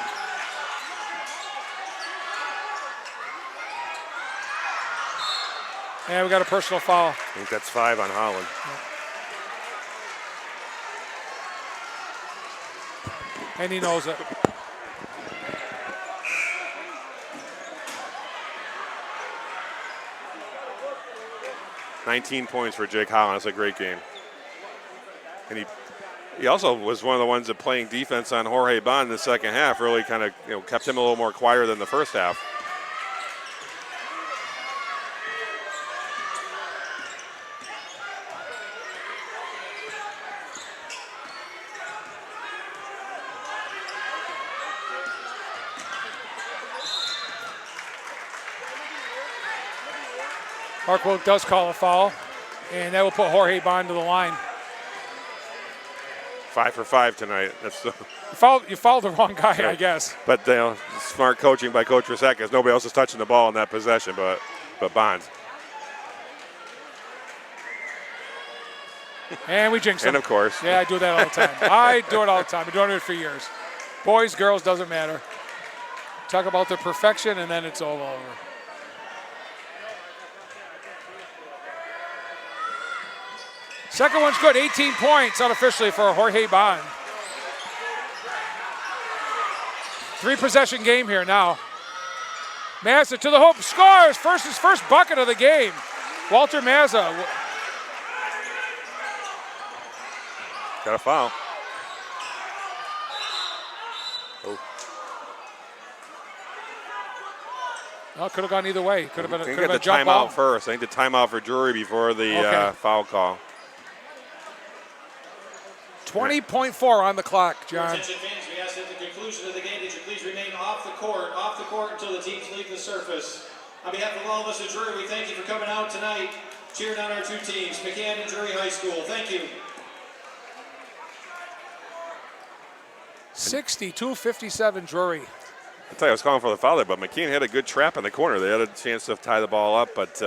Speaker 1: And we got a personal foul.
Speaker 2: I think that's 5 on Holland.
Speaker 1: And he knows it.
Speaker 2: $19 points for Jake Holland. That's a great game. And he also was one of the ones that playing defense on Jorge Bond in the second half really kind of kept him a little more quieter than the first half.
Speaker 1: Mark Wilk does call a foul, and that will put Jorge Bond to the line.
Speaker 2: 5 for 5 tonight. That's
Speaker 1: you fouled the wrong guy, I guess.
Speaker 2: But smart coaching by Coach Brissett, because nobody else is touching the ball in that possession, but Bond.
Speaker 1: And we jinx him.
Speaker 2: And of course.
Speaker 1: Yeah, I do that all the time. I do it all the time. I've been doing it for years. Boys, girls, doesn't matter. Talk about the perfection, and then it's all over. Second one's good, 18 points unofficially for Jorge Bond. 3-possession game here now. Mazza to the hoop, scores! His first bucket of the game. Walter Mazza.
Speaker 2: Got a foul. Oh.
Speaker 1: Well, could have gone either way. Could have been,
Speaker 2: I think
Speaker 1: could have been a
Speaker 2: the
Speaker 1: jump ball.
Speaker 2: timeout first. I think the timeout for Drury before the foul call.
Speaker 1: 20.4 on the clock, John.
Speaker 3: Attention fans, we ask at the conclusion of the game that you please remain off the court until the teams leave the surface. On behalf of all of us at Drury, we thank you for coming out tonight, cheering on our two teams, McCann and Drury High School. Thank you.
Speaker 1: 62-57 Drury.
Speaker 2: I tell you, I was calling for the foul there, but McCann had a good trap in the corner. They had a chance to tie the ball up, but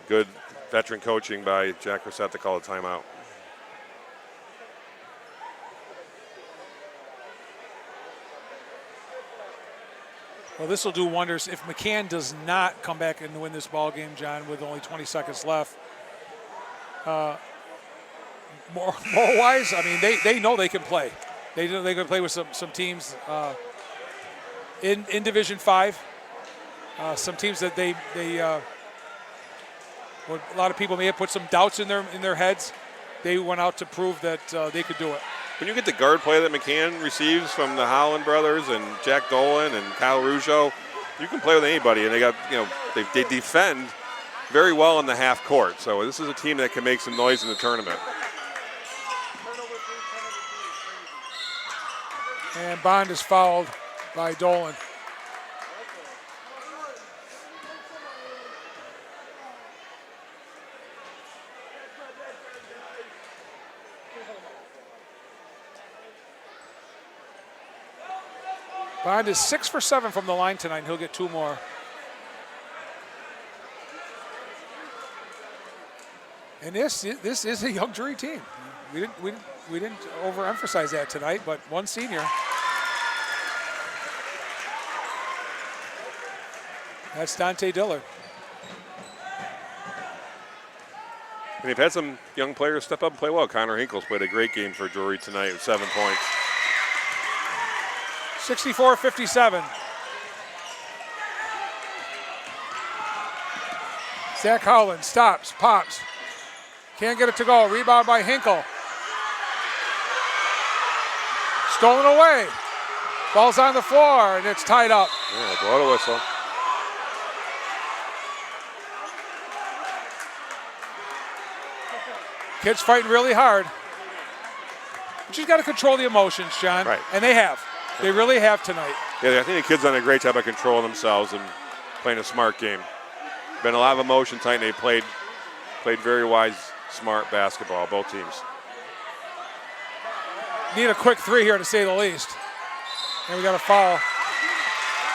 Speaker 2: good veteran coaching by Jack Reset to call a timeout.
Speaker 1: Well, this will do wonders if McCann does not come back and win this ball game, John, with only 20 seconds left. More-wise, I mean, they know they can play. They know they can play with some teams in Division 5. Some teams that they a lot of people may have put some doubts in their heads. They went out to prove that they could do it.
Speaker 2: When you get the guard play that McCann receives from the Holland brothers and Jack Dolan and Kyle Rougeau, you can play with anybody, and they got they defend very well in the half court. So this is a team that can make some noise in the tournament.
Speaker 1: And Bond is fouled by Dolan. Bond is 6 for 7 from the line tonight. He'll get 2 more. And this is a young Drury team. We didn't overemphasize that tonight, but one senior. That's Dante Dillard.
Speaker 2: And they've had some young players step up and play well. Connor Hinkle's played a great game for Drury tonight with 7 points.
Speaker 1: 64-57. Zach Howland stops, pops. Can't get it to go. Rebound by Hinkle. Stolen away. Ball's on the floor, and it's tied up.
Speaker 2: Yeah, blow the whistle.
Speaker 1: Kids fighting really hard. But you've got to control the emotions, John.
Speaker 2: Right.
Speaker 1: And they have. They really have tonight.
Speaker 2: Yeah, I think the kids done a great job of controlling themselves and playing a smart game. Been a lot of emotion tonight, and they played very wise, smart basketball, both teams.
Speaker 1: Need a quick 3 here to say the least. And we got a foul.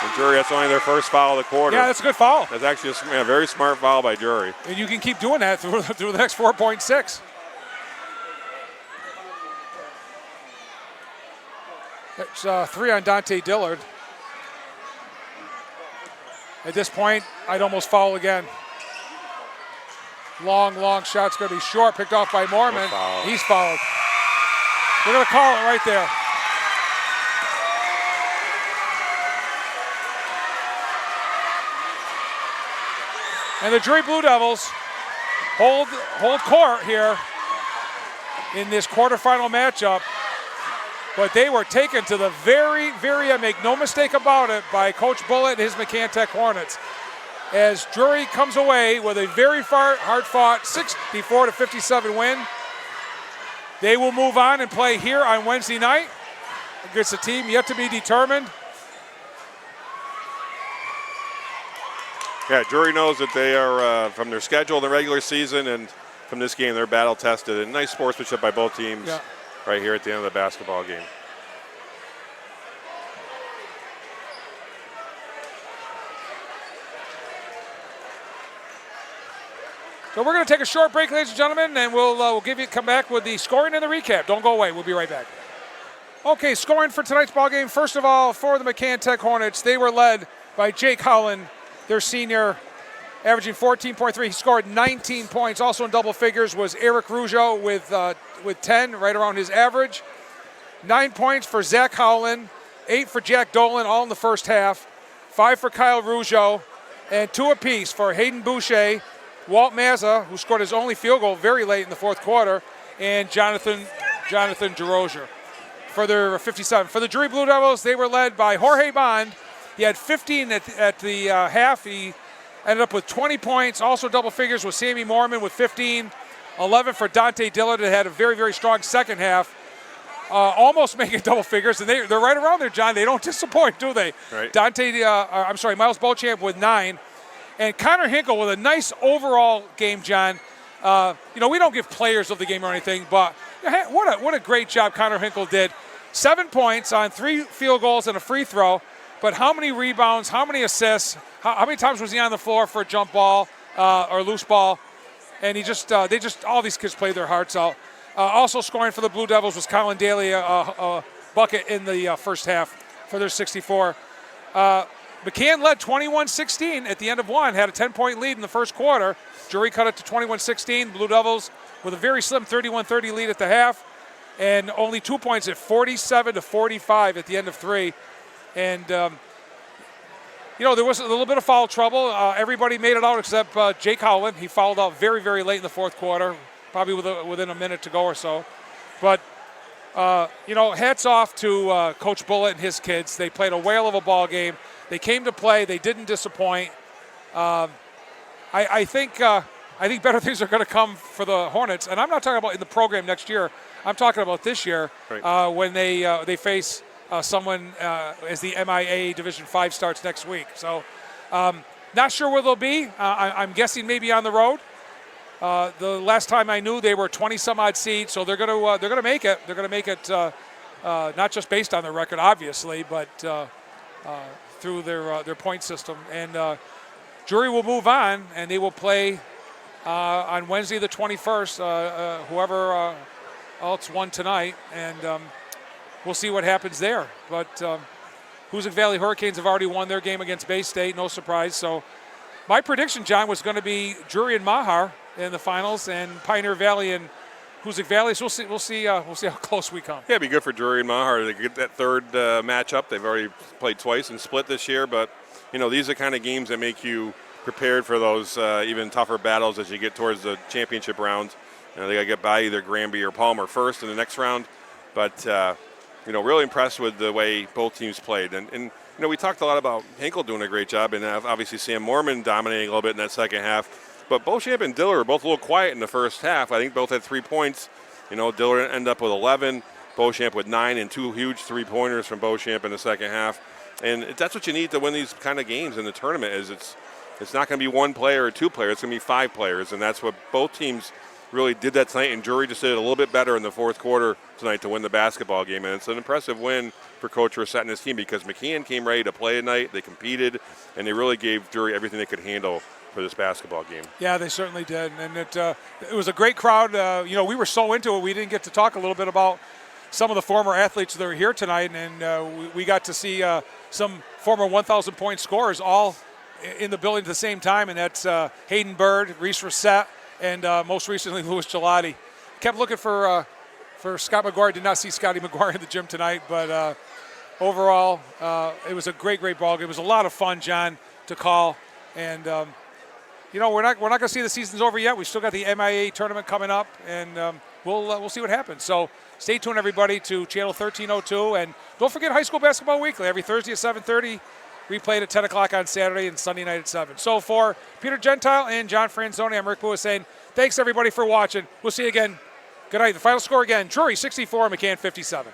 Speaker 2: And Drury, that's only their first foul of the quarter.
Speaker 1: Yeah, that's a good foul.
Speaker 2: That's actually a very smart foul by Drury.
Speaker 1: And you can keep doing that through the next 4.6. It's 3 on Dante Dillard. At this point, I'd almost foul again. Long shot's going to be short, picked off by Mormon.
Speaker 2: Foul.
Speaker 1: He's fouled. We're going to call it right there. And the Drury Blue Devils hold court here in this quarterfinal matchup. But they were taken to the very, I make no mistake about it, by Coach Bullitt and his McCann Tech Hornets. As Drury comes away with a very hard-fought 64-57 win. They will move on and play here on Wednesday night against a team yet to be determined.
Speaker 2: Yeah, Drury knows that they are, from their schedule in the regular season and from this game, they're battle-tested. And nice sportsmanship by both teams right here at the end of the basketball game.
Speaker 1: So we're going to take a short break, ladies and gentlemen, and we'll come back with the scoring and the recap. Don't go away. We'll be right back. Okay, scoring for tonight's ball game. First of all, for the McCann Tech Hornets, they were led by Jake Holland, their senior, averaging 14.3. He scored 19 points. Also in double figures was Eric Rougeau with 10, right around his average. 9 points for Zach Howland, 8 for Jack Dolan, all in the first half. 5 for Kyle Rougeau, and 2 apiece for Hayden Boucher, Walt Mazza, who scored his only field goal very late in the fourth quarter, and Jonathan Jonathan DeRozier for their 57. For the Drury Blue Devils, they were led by Jorge Bond. He had 15 at the half. He ended up with 20 points, also double figures with Sammy Mormon with 15, 11 for Dante Dillard, that had a very, very strong second half. Almost making double figures, and they're right around there, John. They don't disappoint, do they?
Speaker 2: Right.
Speaker 1: Miles Beauchamp with 9. And Connor Hinkle with a nice overall game, John. We don't give players of the game or anything, but what a great job Connor Hinkle did. 7 points on 3 field goals and a free throw, but how many rebounds, how many assists, how many times was he on the floor for a jump ball or loose ball? And all these kids played their hearts out. Also scoring for the Blue Devils was Colin Daly, a bucket in the first half for their 64. McCann led 21-16 at the end of one, had a 10-point lead in the first quarter. Drury cut it to 21-16. Blue Devils with a very slim 31-30 lead at the half, and only 2 points at 47-45 at the end of 3. And, there was a little bit of foul trouble. Everybody made it out except Jake Howland. He fouled out very, very late in the fourth quarter, probably within a minute to go or so. But, hats off to Coach Bullitt and his kids. They played a whale of a ball game. They came to play. They didn't disappoint. I think better things are going to come for the Hornets, and I'm not talking about in the program next year. I'm talking about this year, right. When they face someone as the MIA Division 5 starts next week. So, not sure where they'll be. I'm guessing maybe on the road. The last time I knew, they were 20-some-odd seed, so they're going to make it. They're going to make it not just based on their record, obviously, but through their point system. And Drury will move on, and they will play on Wednesday the 21st, whoever else won tonight, and we'll see what happens there. But Hoosick Valley Hurricanes have already won their game against Bay State, no surprise. So my prediction, John, was going to be Drury and Mahar in the finals, and Pioneer Valley and Hoosick Valley. So we'll see how close we come.
Speaker 2: Yeah, it'd be good for Drury and Mahar to get that third matchup. They've already played twice and split this year, but these are the kind of games that make you prepared for those even tougher battles as you get towards the championship rounds. They got to get by either Granby or Palmer first in the next round. But really impressed with the way both teams played. And we talked a lot about Hinkle doing a great job, and obviously Sam Mormon dominating a little bit in that second half. But Beauchamp and Dillard were both a little quiet in the first half. I think both had 3 points. Dillard ended up with 11, Beauchamp with 9, and 2 huge three-pointers from Beauchamp in the second half. And that's what you need to win these kind of games in the tournament. Is it's not going to be one player or 2 players. It's going to be 5 players, and that's what both teams really did that tonight. And Drury just did it a little bit better in the fourth quarter tonight to win the basketball game. And it's an impressive win for Coach Rissett and his team because McCann came ready to play tonight. They competed, and they really gave Drury everything they could handle for this basketball game. Yeah, they certainly did, and it was a great crowd. We were so into it, we didn't get to talk a little bit about some of the former athletes that are here tonight, and we got to see some former 1,000-point scorers all in the building at the same time, and that's Hayden Bird, Reese Rissett, and most recently Louis Gelati. Kept looking for Scott McGuire. Did not see Scotty McGuire in the gym tonight, but overall, it was a great ball game. It was a lot of fun, John, to call, and we're not going to see the season's over yet. We still got the MIA tournament coming up, and we'll see what happens. So stay tuned, everybody, to Channel 1302, and don't forget High School Basketball Weekly every Thursday at 7:30, replayed at 10 o'clock on Saturday and Sunday night at 7. So for Peter Gentile and John Franzoni, I'm Rick Lewis saying thanks, everybody, for watching. We'll see you again. Good night. The final score again, Drury 64, McCann 57.